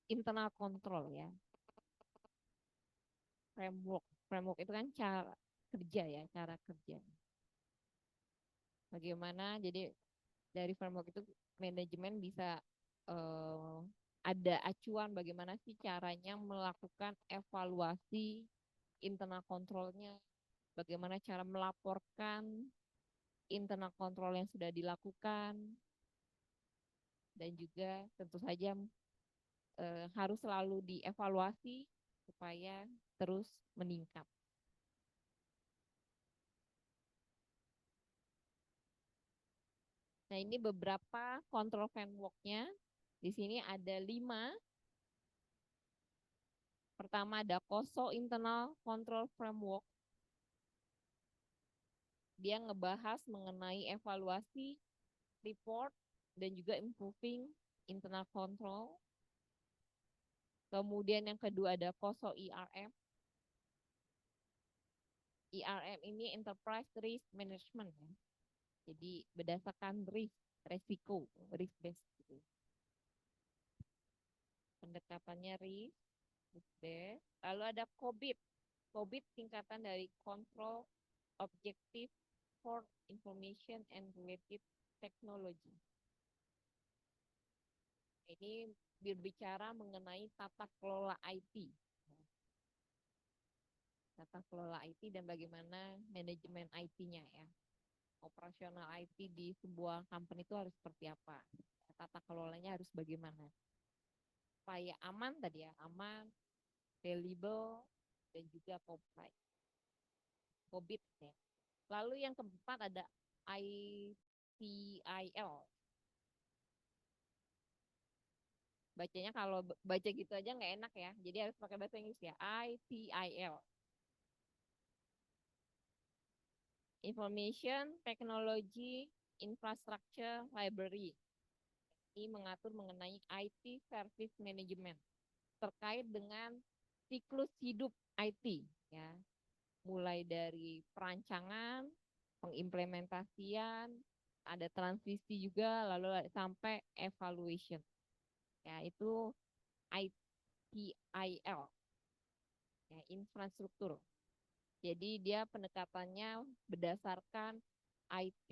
internal control ya. Framework itu kan cara kerja ya, cara kerja. Bagaimana jadi dari framework itu manajemen bisa ada acuan bagaimana sih caranya melakukan evaluasi internal kontrolnya, bagaimana cara melaporkan internal kontrol yang sudah dilakukan, dan juga tentu saja harus selalu dievaluasi supaya terus meningkat. Nah, ini beberapa control framework-nya. Di sini ada 5. Pertama ada COSO Internal Control Framework. Dia ngebahas mengenai evaluasi, report, dan juga improving internal control. Kemudian yang kedua ada COSO IRM. IRM ini Enterprise Risk Management. Ya. Jadi berdasarkan resiko, risk based. Gitu. Pendekatannya risk based. Lalu ada COBIT. COBIT singkatan dari Control Objective for Information and Related Technology. Ini berbicara mengenai tata kelola IT. Tata kelola IT dan bagaimana manajemen IT-nya ya. Operasional IT di sebuah company itu harus seperti apa. Tata kelolanya harus bagaimana. Supaya aman tadi ya, aman, valuable, dan juga compliant. COBIT ya. Lalu yang keempat ada ITIL. Bacanya kalau baca gitu aja nggak enak ya. Jadi harus pakai bahasa Inggris ya. ITIL. Information Technology Infrastructure Library. Ini mengatur mengenai IT Service Management terkait dengan siklus hidup IT ya, mulai dari perancangan, pengimplementasian, ada transisi juga, lalu sampai evaluation. Ya, itu ITIL, ya, infrastruktur. Jadi dia pendekatannya berdasarkan IT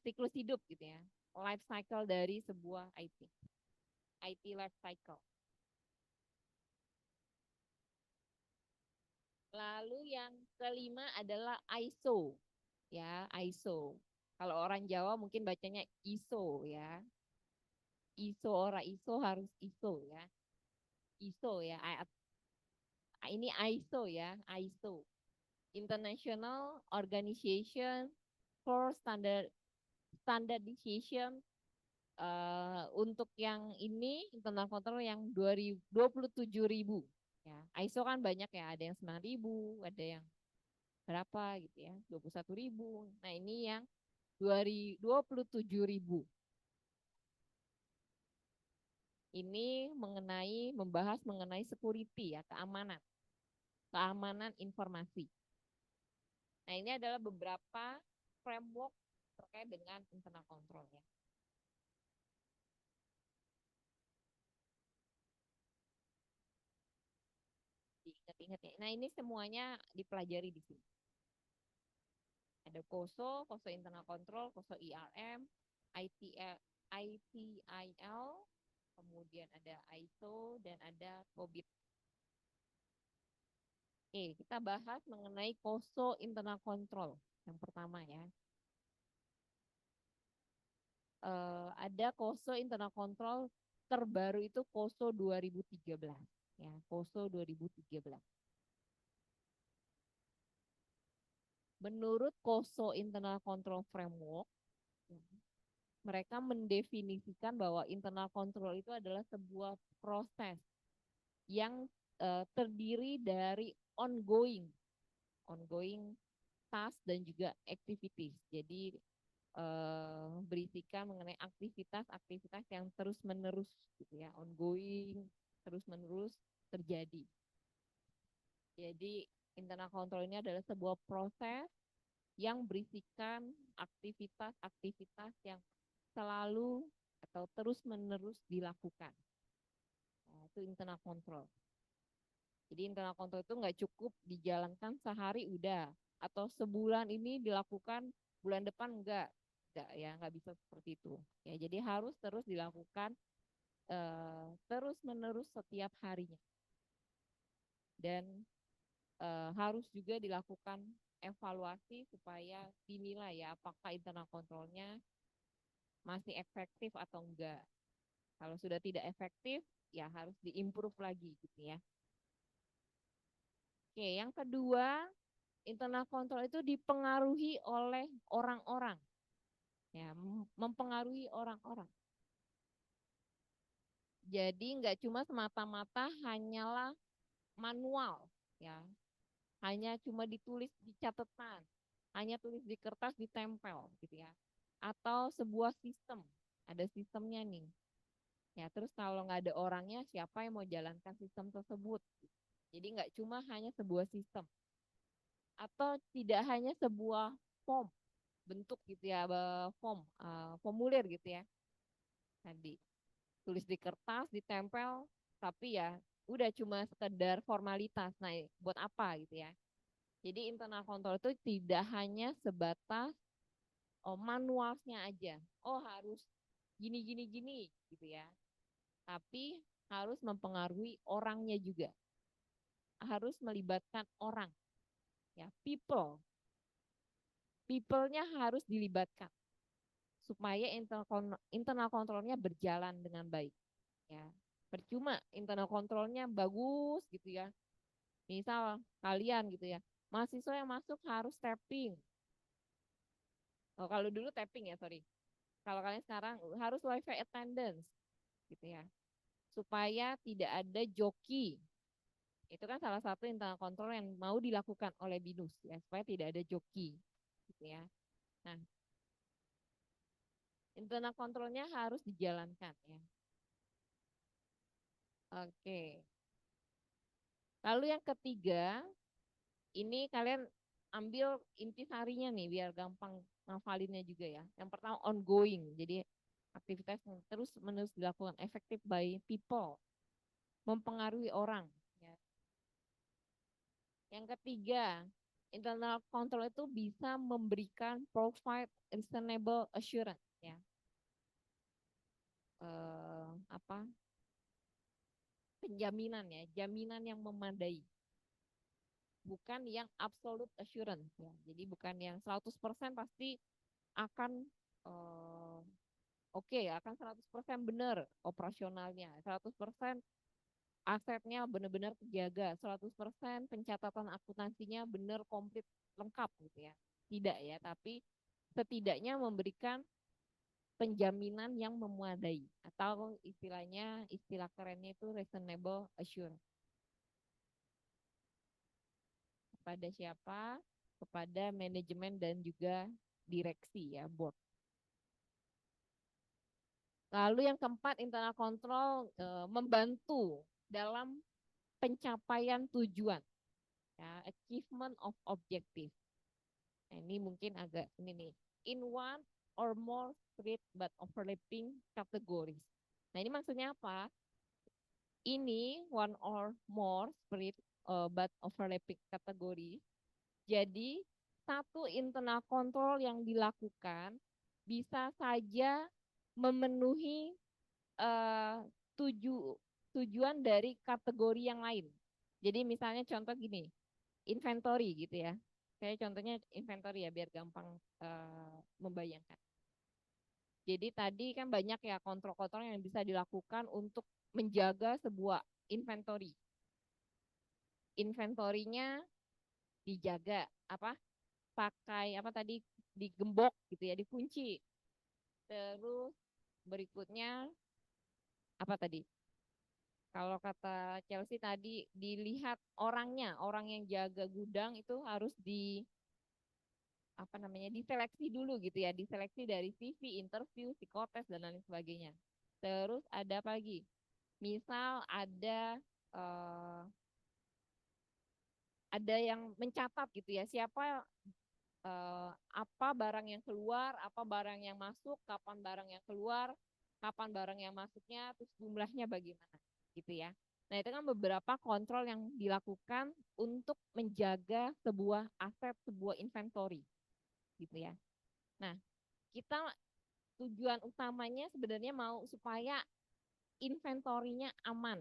siklus hidup gitu ya, life cycle dari sebuah IT life cycle. Lalu yang kelima adalah ISO, ya ISO. Kalau orang Jawa mungkin bacanya ISO ya, ISO ora ISO harus ISO ya, ISO ya. Ini ISO ya, ISO, International Organization for Standardization. Untuk yang ini internal control yang 27.000 ya. ISO kan banyak ya, ada yang 9.000, ada yang berapa gitu ya, 21.000. Nah ini yang 27.000. Ini membahas mengenai security ya, keamanan informasi. Nah ini adalah beberapa framework terkait dengan internal control ya. Diingat-ingat ya. Nah ini semuanya dipelajari di sini. Ada COSO internal control, COSO IRM, ITL, ITIL, kemudian ada ISO dan ada COBIT. Oke, kita bahas mengenai COSO internal control yang pertama ya. Ada COSO internal control terbaru itu COSO 2013 ya, COSO 2013. Menurut COSO internal control framework, mereka mendefinisikan bahwa internal control itu adalah sebuah proses yang terdiri dari ongoing task dan juga activities. Jadi berisikan mengenai aktivitas-aktivitas yang terus-menerus gitu ya, ongoing, terus-menerus terjadi. Jadi internal control ini adalah sebuah proses yang berisikan aktivitas-aktivitas yang selalu atau terus-menerus dilakukan. Nah, itu internal control. Jadi internal control itu nggak cukup dijalankan sehari udah, atau sebulan ini dilakukan, bulan depan enggak ya, nggak bisa seperti itu. Ya, jadi harus terus dilakukan terus menerus setiap harinya, dan harus juga dilakukan evaluasi supaya dinilai ya apakah internal kontrolnya masih efektif atau enggak. Kalau sudah tidak efektif, ya harus diimprove lagi gitu ya. Oke, yang kedua, internal control itu dipengaruhi oleh orang-orang, ya, mempengaruhi orang-orang. Jadi nggak cuma semata-mata hanyalah manual, ya, hanya cuma ditulis di catatan, hanya tulis di kertas ditempel, gitu ya, atau sebuah sistem, ada sistemnya nih. Ya, terus kalau nggak ada orangnya, siapa yang mau jalankan sistem tersebut? Jadi nggak cuma hanya sebuah sistem, atau tidak hanya sebuah form, bentuk gitu ya, formulir gitu ya. Tadi tulis di kertas, ditempel, tapi ya udah cuma sekedar formalitas. Nah, buat apa gitu ya? Jadi internal control itu tidak hanya sebatas manualnya aja. Oh harus gini gini gini gitu ya. Tapi harus mempengaruhi orangnya juga. Harus melibatkan orang, ya, people-nya harus dilibatkan supaya internal kontrolnya berjalan dengan baik. Ya, percuma internal kontrolnya bagus gitu ya. Misal kalian gitu ya, mahasiswa yang masuk harus tapping. Oh, kalau dulu tapping ya, sorry. Kalau kalian sekarang harus wifi attendance gitu ya. Supaya tidak ada joki. Itu kan salah satu internal control yang mau dilakukan oleh BINUS ya, supaya tidak ada joki gitu ya. Nah, Internal kontrolnya harus dijalankan ya. Oke. Lalu yang ketiga, ini kalian ambil intisarinya nih biar gampang ngafalinnya juga ya. Yang pertama ongoing, jadi aktivitas yang terus menerus dilakukan effective by people, mempengaruhi orang. Ya. Yang ketiga, internal control itu bisa memberikan provide reasonable assurance ya. Apa? Penjaminan ya, jaminan yang memadai. Bukan yang absolute assurance ya. Jadi bukan yang 100% pasti akan oke, akan 100% benar operasionalnya, 100% asetnya benar-benar terjaga, 100% pencatatan akuntansinya benar komplit lengkap gitu ya. Tidak ya, tapi setidaknya memberikan penjaminan yang memadai atau istilahnya istilah kerennya itu reasonable assurance. Kepada siapa? Kepada manajemen dan juga direksi ya, board. Lalu yang keempat, internal control membantu dalam pencapaian tujuan, ya, achievement of objective. Nah, ini mungkin agak ini nih, in one or more separate but overlapping categories. Nah, ini maksudnya apa? Ini one or more separate but overlapping category. Jadi satu internal control yang dilakukan bisa saja memenuhi uh, tujuan dari kategori yang lain. Jadi misalnya contoh gini, inventory gitu ya. Saya contohnya inventory ya biar gampang membayangkan. Jadi tadi kan banyak ya kontrol-kontrol yang bisa dilakukan untuk menjaga sebuah inventory. Inventorinya dijaga apa? Pakai apa tadi digembok gitu ya, dikunci. Terus berikutnya apa tadi? Kalau kata Chelsea tadi dilihat orangnya, orang yang jaga gudang itu harus di apa namanya diseleksi dulu gitu ya, diseleksi dari CV, interview, psikotes dan lain sebagainya. Terus ada apa lagi? Misal ada yang mencatat gitu ya, siapa apa barang yang keluar, apa barang yang masuk, kapan barang yang keluar, kapan barang yang masuknya, terus jumlahnya bagaimana gitu ya. Nah, itu kan beberapa kontrol yang dilakukan untuk menjaga sebuah aset, sebuah inventory gitu ya. Nah, kita tujuan utamanya sebenarnya mau supaya inventorinya aman,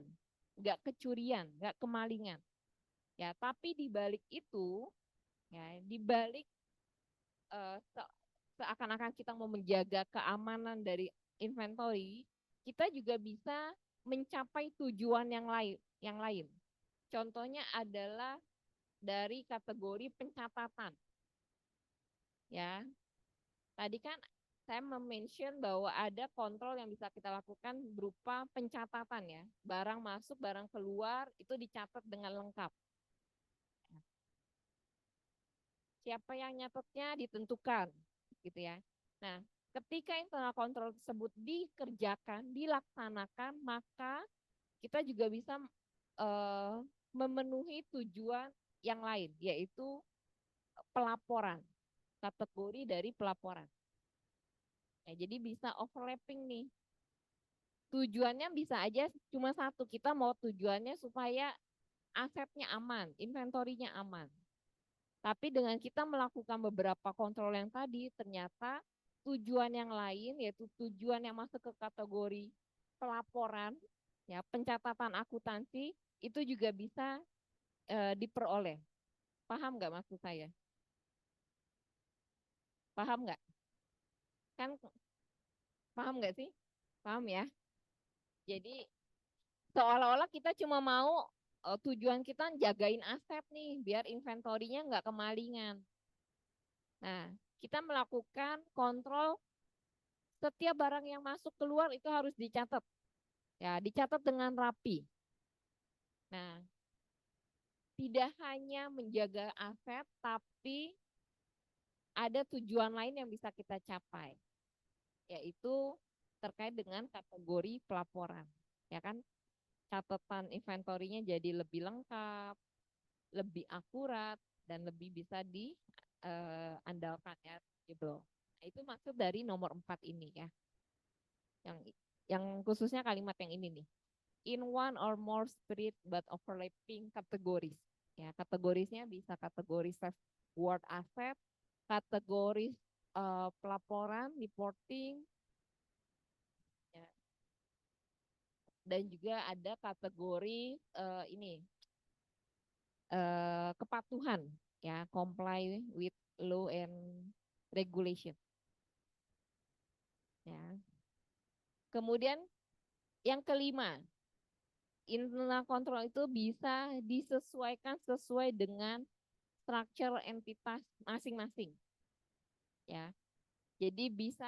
nggak kecurian, nggak kemalingan. Ya, tapi di balik itu, ya, di balik uh, seakan-akan kita mau menjaga keamanan dari inventory, kita juga bisa mencapai tujuan yang lain, yang lain. Contohnya adalah dari kategori pencatatan. Ya, tadi kan saya mention bahwa ada kontrol yang bisa kita lakukan berupa pencatatan ya. Barang masuk, barang keluar itu dicatat dengan lengkap. Siapa yang nyatetnya ditentukan gitu ya. Nah, ketika internal control tersebut dikerjakan, dilaksanakan, maka kita juga bisa memenuhi tujuan yang lain, yaitu pelaporan, kategori dari pelaporan. Ya, jadi bisa overlapping nih. Tujuannya bisa aja cuma satu, kita mau tujuannya supaya asetnya aman, inventorinya aman. Tapi dengan kita melakukan beberapa kontrol yang tadi, ternyata tujuan yang lain, yaitu tujuan yang masuk ke kategori pelaporan, ya pencatatan akuntansi, itu juga bisa diperoleh. Paham nggak maksud saya? Paham nggak? Kan paham nggak sih? Paham ya? Jadi seolah-olah kita cuma mau tujuan kita jagain aset nih, biar inventorinya nggak kemalingan. Nah, kita melakukan kontrol setiap barang yang masuk keluar itu harus dicatat. Ya, dicatat dengan rapi. Nah, tidak hanya menjaga aset, tapi ada tujuan lain yang bisa kita capai. yaitu terkait dengan kategori pelaporan. Ya kan, catatan inventorinya jadi lebih lengkap, lebih akurat, dan lebih bisa diandalkan ya, gitu. Nah, itu maksud dari nomor 4 ini ya. Yang khususnya kalimat yang ini nih. In one or more spirit but overlapping categories. Ya, kategorisnya bisa kategori word asset, kategori pelaporan, reporting, ya, dan juga ada kategori ini kepatuhan, ya, comply with law and regulation. Ya. Kemudian yang kelima, internal control itu bisa disesuaikan sesuai dengan structure entitas masing-masing. Ya. Jadi bisa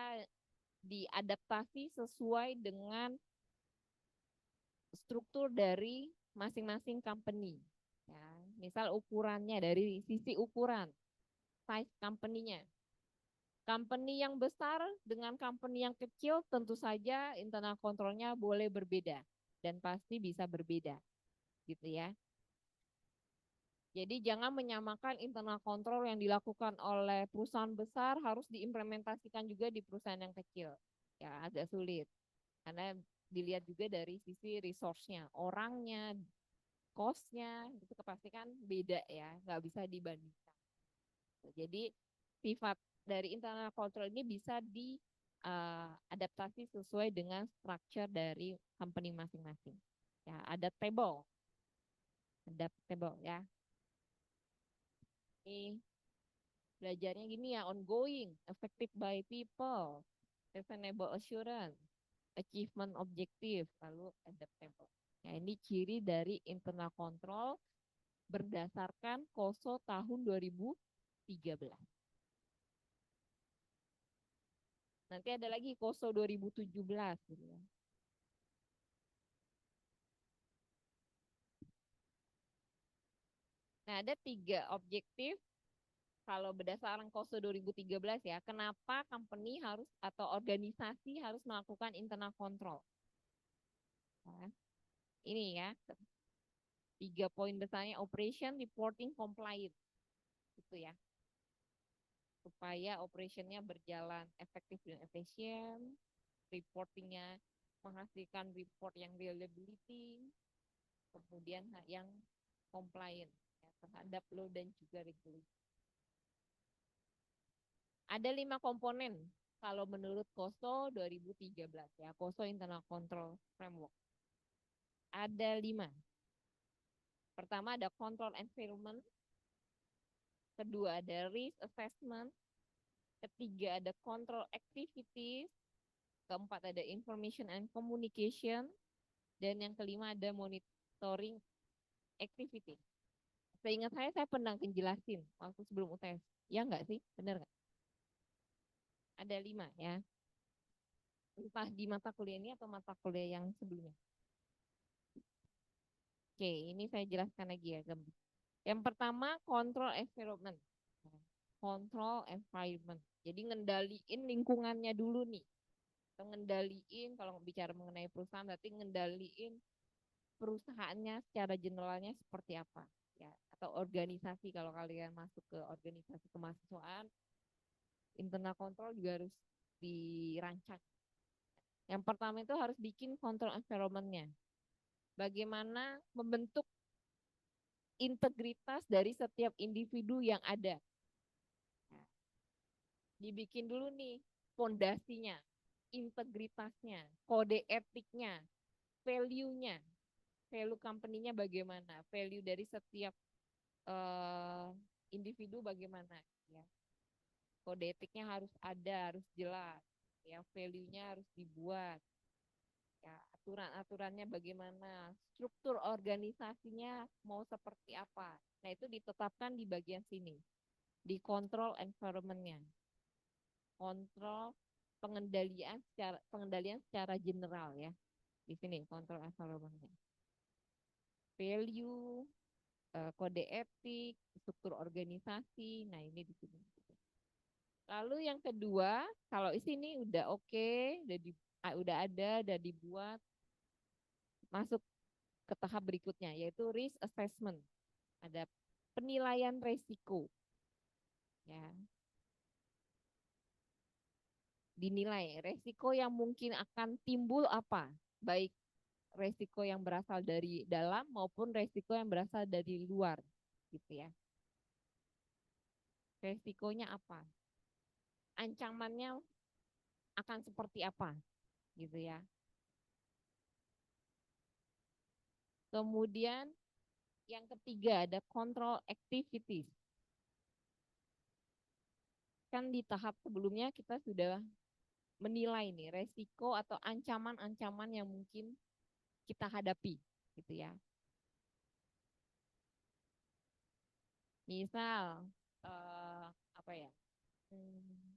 diadaptasi sesuai dengan struktur dari masing-masing company. Ya, misal ukurannya dari sisi ukuran, size company-nya. Company yang besar dengan company yang kecil tentu saja internal control-nya boleh berbeda dan pasti bisa berbeda, gitu ya. Jadi jangan menyamakan internal control yang dilakukan oleh perusahaan besar harus diimplementasikan juga di perusahaan yang kecil. Ya, agak sulit. Karena dilihat juga dari sisi resource-nya, orangnya, cost-nya, itu kepastikan beda ya, nggak bisa dibandingkan. Jadi sifat dari internal control ini bisa diadaptasi sesuai dengan structure dari company masing-masing. Ya, adaptable ya. Ini belajarnya gini ya, ongoing, effective by people, reasonable assurance, achievement objective, lalu adaptable. Ya, ini ciri dari internal control berdasarkan KOSO tahun 2013. Nanti ada lagi KOSO 2017 gitu ya. Nah, ada 3 objektif kalau berdasarkan KOSO 2013 ya, kenapa company harus atau organisasi harus melakukan internal control. Nah, ini ya, 3 poin besarnya operation, reporting, compliance. Gitu ya. Supaya operationnya berjalan efektif dan efisien, reportingnya menghasilkan report yang reliability, kemudian yang compliant ya, terhadap law dan juga regulasi. Ada 5 komponen kalau menurut KOSO 2013 ya, KOSO Internal Control Framework. Ada 5. Pertama ada control environment, kedua ada risk assessment, ketiga ada control activities, keempat ada information and communication, dan yang kelima ada monitoring activity. Seingat saya pernah menjelasin waktu sebelum UTS. Ya enggak sih? Benar enggak? Ada 5 ya. Entah di mata kuliah ini atau mata kuliah yang sebelumnya. Oke, ini saya jelaskan lagi ya. Yang pertama, control environment. Control environment. Jadi ngendaliin lingkungannya dulu nih. Atau ngendaliin, kalau bicara mengenai perusahaan, berarti ngendaliin perusahaannya secara generalnya seperti apa. Ya, atau organisasi, kalau kalian masuk ke organisasi kemahasiswaan, internal control juga harus dirancang. Yang pertama itu harus bikin control environment-nya. Bagaimana membentuk integritas dari setiap individu yang ada. Nah, dibikin dulu nih fondasinya, integritasnya, kode etiknya, value-nya, value company-nya bagaimana, value dari setiap uh, individu bagaimana. Ya. Kode etiknya harus ada, harus jelas. Ya, value-nya harus dibuat. Ya, aturan-aturannya bagaimana, struktur organisasinya mau seperti apa. Nah, itu ditetapkan di bagian sini, di control environment-nya. Kontrol pengendalian secara general ya. Di sini control environment-nya. Value, kode etik, struktur organisasi. Nah, ini di sini. Lalu yang kedua, kalau di sini udah oke, udah ada, udah dibuat, masuk ke tahap berikutnya yaitu risk assessment. Ada penilaian resiko, ya. Dinilai resiko yang mungkin akan timbul apa, baik resiko yang berasal dari dalam maupun resiko yang berasal dari luar, gitu ya. Resikonya apa? Ancamannya akan seperti apa, gitu ya. Kemudian yang ketiga ada control activities. Kan di tahap sebelumnya kita sudah menilai nih resiko atau ancaman-ancaman yang mungkin kita hadapi, gitu ya. Misal apa ya? Hmm,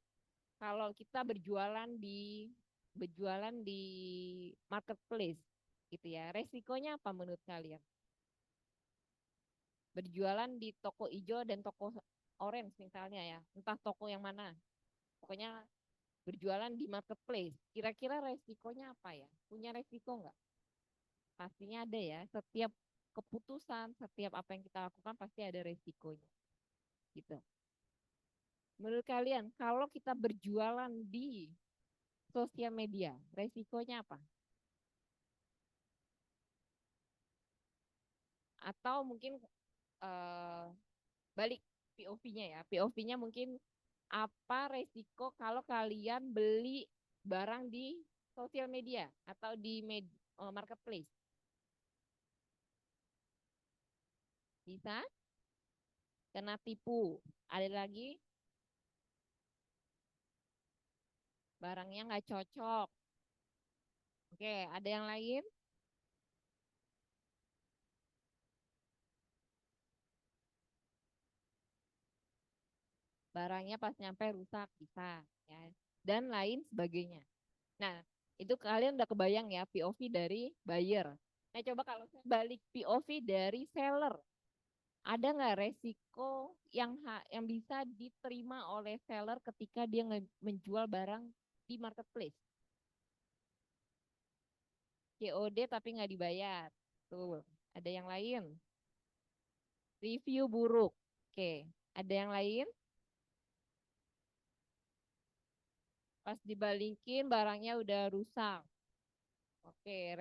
kalau kita berjualan di marketplace, gitu ya. Resikonya apa menurut kalian? Berjualan di toko hijau dan toko orange misalnya ya. Entah toko yang mana. Pokoknya berjualan di marketplace. Kira-kira resikonya apa ya? Punya resiko nggak? Pastinya ada ya. Setiap keputusan, setiap apa yang kita lakukan pasti ada resikonya. Gitu. Menurut kalian, kalau kita berjualan di sosial media, resikonya apa? Atau mungkin eh, balik POV-nya ya. POV-nya mungkin apa resiko kalau kalian beli barang di sosial media atau di marketplace? Bisa kena tipu. Ada lagi barangnya nggak cocok. Oke, ada yang lain? Barangnya pas nyampe rusak bisa ya. Dan lain sebagainya. Nah, itu kalian udah kebayang ya POV dari buyer. Nah, coba kalau saya balik POV dari seller, ada nggak resiko yang bisa diterima oleh seller ketika dia menjual barang di marketplace? COD tapi nggak dibayar. Tuh, ada yang lain. Review buruk. Oke, ada yang lain? Pas dibalikin barangnya udah rusak. Oke,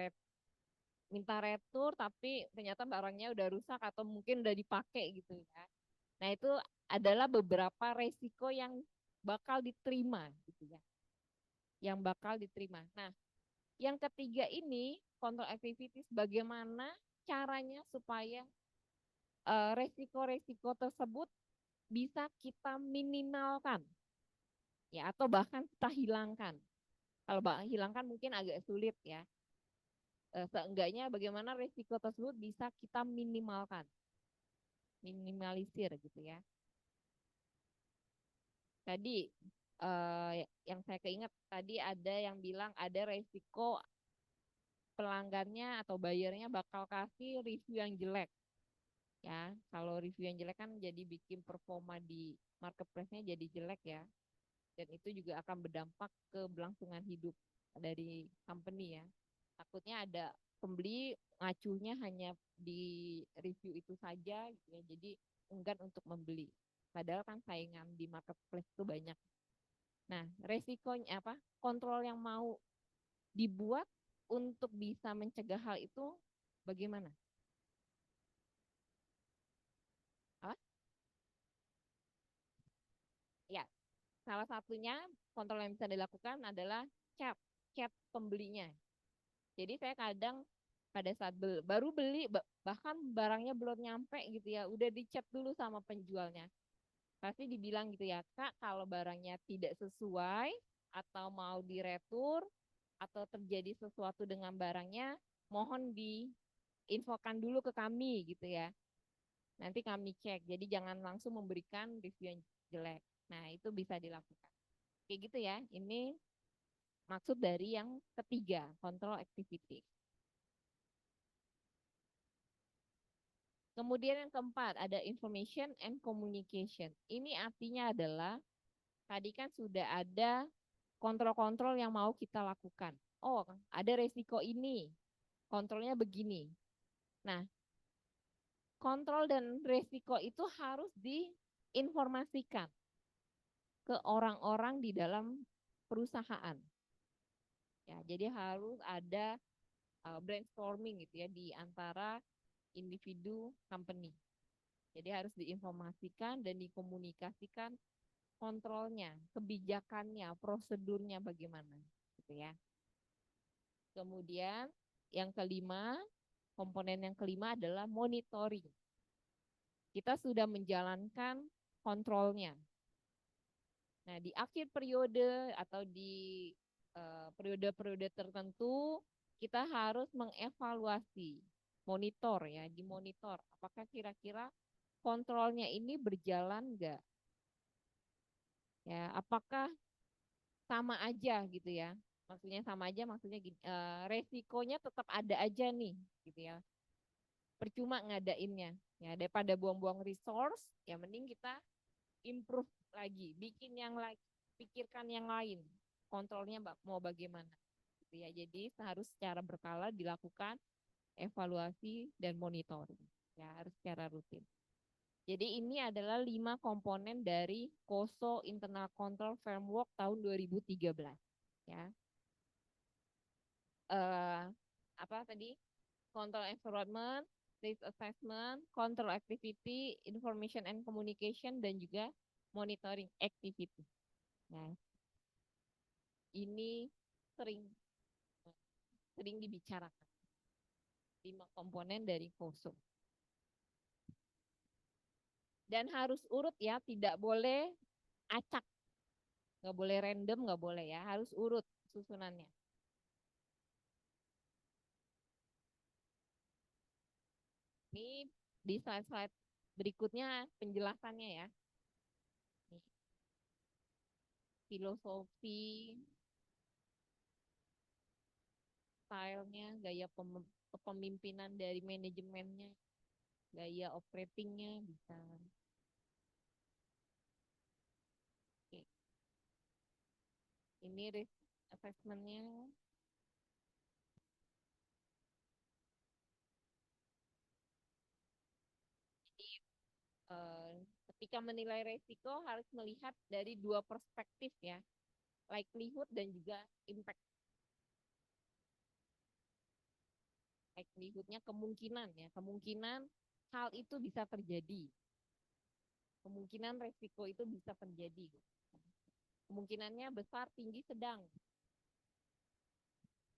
minta retur tapi ternyata barangnya udah rusak atau mungkin udah dipakai gitu ya. Nah, itu adalah beberapa resiko yang bakal diterima gitu ya. Yang bakal diterima. Nah, yang ketiga ini control activities bagaimana caranya supaya resiko-resiko tersebut bisa kita minimalkan ya atau bahkan kita hilangkan. Kalau hilangkan mungkin agak sulit ya. Seenggaknya bagaimana resiko tersebut bisa kita minimalkan, minimalisir gitu ya. Tadi yang saya keinget tadi ada yang bilang ada resiko pelanggannya atau bayarnya bakal kasih review yang jelek ya. Kalau review yang jelek kan jadi bikin performa di marketplace-nya jadi jelek ya. Dan itu juga akan berdampak ke belangsungan hidup dari company ya. Takutnya ada pembeli ngacuhnya hanya di review itu saja gitu ya. Jadi enggan untuk membeli. Padahal kan saingan di marketplace itu banyak. Nah, resikonya apa? Kontrol yang mau dibuat untuk bisa mencegah hal itu bagaimana? Apa? Ya, salah satunya kontrol yang bisa dilakukan adalah chat, chat pembelinya. Jadi saya kadang pada saat baru beli bahkan barangnya belum nyampe gitu ya, udah dicat dulu sama penjualnya. Pasti dibilang gitu ya, Kak, kalau barangnya tidak sesuai atau mau diretur atau terjadi sesuatu dengan barangnya, mohon diinfokan dulu ke kami gitu ya. Nanti kami cek. Jadi jangan langsung memberikan review yang jelek. Nah, itu bisa dilakukan. Kayak gitu ya. Ini maksud dari yang ketiga, control activity. Kemudian yang keempat ada information and communication. Ini artinya adalah tadi kan sudah ada kontrol-kontrol yang mau kita lakukan. Oh, ada resiko ini, kontrolnya begini. Nah, kontrol dan resiko itu harus diinformasikan ke orang-orang di dalam perusahaan. Ya, jadi harus ada brainstorming gitu ya di antara individu company. Jadi harus diinformasikan dan dikomunikasikan kontrolnya, kebijakannya, prosedurnya bagaimana, gitu ya. Kemudian yang kelima, komponen yang kelima adalah monitoring. Kita sudah menjalankan kontrolnya. Nah, di akhir periode atau di periode-periode tertentu, kita harus mengevaluasi, monitor ya, dimonitor. Apakah kira-kira kontrolnya ini berjalan enggak? Ya, apakah sama aja gitu ya? Maksudnya sama aja, maksudnya gini, resikonya tetap ada aja nih, gitu ya. Percuma ngadainnya, ya daripada buang-buang resource, ya mending kita improve lagi, bikin yang lain, pikirkan yang lain, kontrolnya mau bagaimana, gitu ya. Jadi harus secara berkala dilakukan evaluasi dan monitoring, ya harus secara rutin. Jadi ini adalah 5 komponen dari COSO Internal Control Framework tahun 2013. Ya, apa tadi? Control environment, risk assessment, control activity, information and communication, dan juga monitoring activity. Nah, ini sering sering dibicarakan 5 komponen dari COSO. Dan harus urut ya, tidak boleh acak, nggak boleh random, nggak boleh ya, harus urut susunannya. Ini di slide-slide berikutnya penjelasannya ya. Nih, filosofi, stylenya, gaya kepemimpinan dari manajemennya, gaya operatingnya bisa. Oke. Ini risk assessmentnya. Jadi ketika menilai resiko harus melihat dari 2 perspektif ya, likelihood dan juga impact. Likelihoodnya kemungkinan ya, kemungkinan hal itu bisa terjadi. Kemungkinan resiko itu bisa terjadi. Kemungkinannya besar, tinggi, sedang.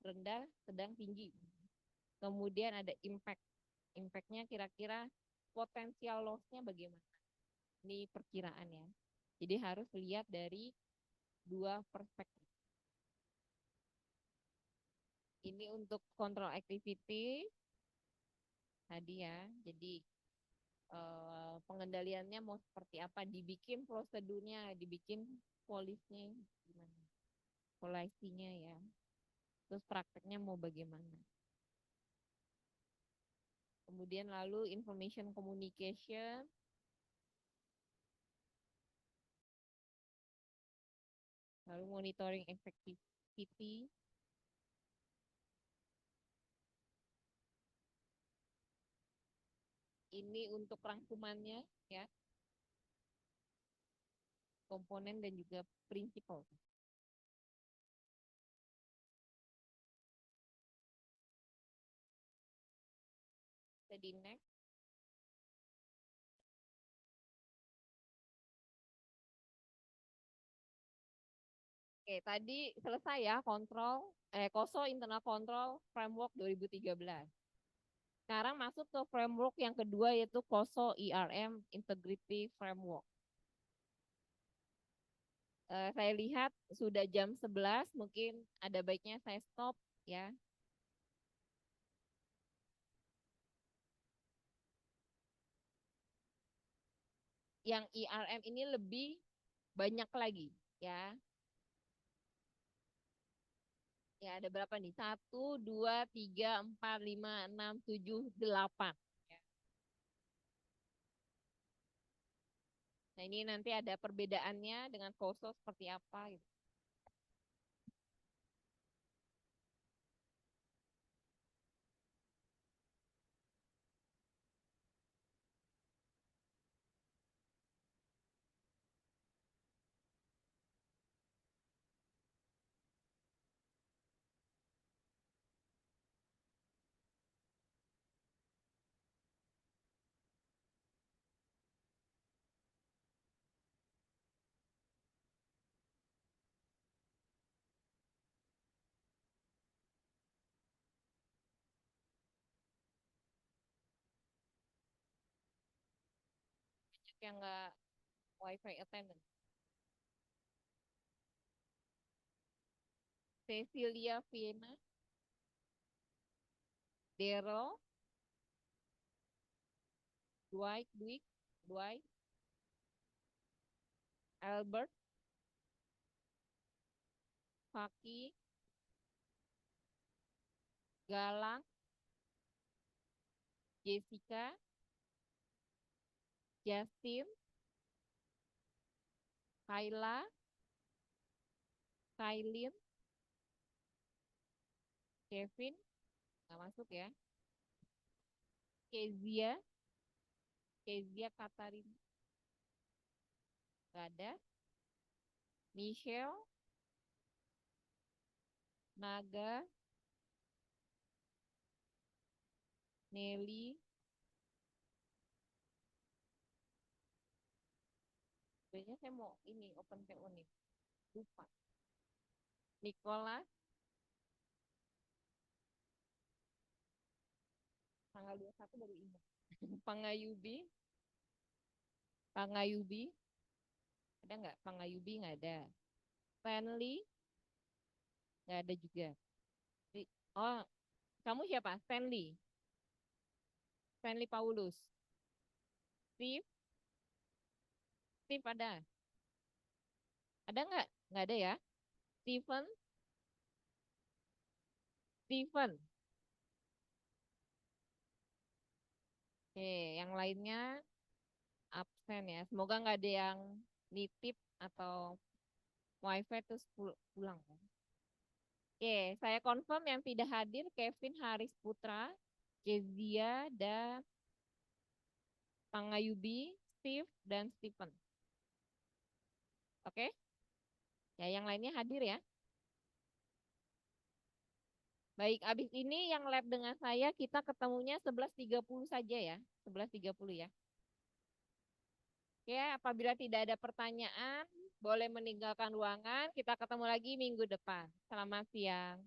Rendah, sedang, tinggi. Kemudian ada impact. Impact-nya kira-kira potensial loss-nya bagaimana. Ini perkiraan ya. Jadi harus lihat dari 2 perspektif. Ini untuk control activity tadi ya. Jadi pengendaliannya mau seperti apa, dibikin prosedurnya, dibikin polisnya gimana, polisinya ya. Terus prakteknya mau bagaimana. Kemudian lalu information communication, lalu monitoring effectivity, ini untuk rangkumannya ya, komponen dan juga prinsipal. Jadi next. Oke, tadi selesai ya COSO Internal Control Framework 2013. Sekarang masuk ke framework yang kedua yaitu COSO IRM Integrity Framework. Saya lihat sudah jam 11, mungkin ada baiknya saya stop ya. Yang IRM ini lebih banyak lagi ya. Ya ada berapa nih? 1, 2, 3, 4, 5, 6, 7, 8. Ya. Nah, ini nanti ada perbedaannya dengan Koso seperti apa gitu. Yang enggak WiFi attendant. Cecilia Vienna, Daryl, Dwight, Albert, Faki, Galang, Jessica, Justin, Kayla, Kailin, Kevin, nggak masuk ya. Kezia, Katarina, nggak ada. Michelle, Naga, Nelly, sebenarnya saya mau ini open PO nih, lupa. Nicola, tanggal 21 baru ingat. Pangayubi, Pangayubi, ada nggak? Pangayubi nggak ada. Stanley, nggak ada juga. Oh, kamu siapa? Stanley, Stanley Paulus. Steve, Steve ada. Ada nggak? Nggak ada ya. Steven, Steven. Oke, yang lainnya absen ya. Semoga nggak ada yang nitip atau wifi terus pulang. Oke, saya confirm yang tidak hadir Kevin Haris Putra, Kezia, dan Pangayubi, Steve, dan Stephen. Oke, ya yang lainnya hadir ya. Baik, abis ini yang lab dengan saya kita ketemunya 11.30 saja ya. 11.30 ya. Oke, apabila tidak ada pertanyaan, boleh meninggalkan ruangan. Kita ketemu lagi minggu depan. Selamat siang.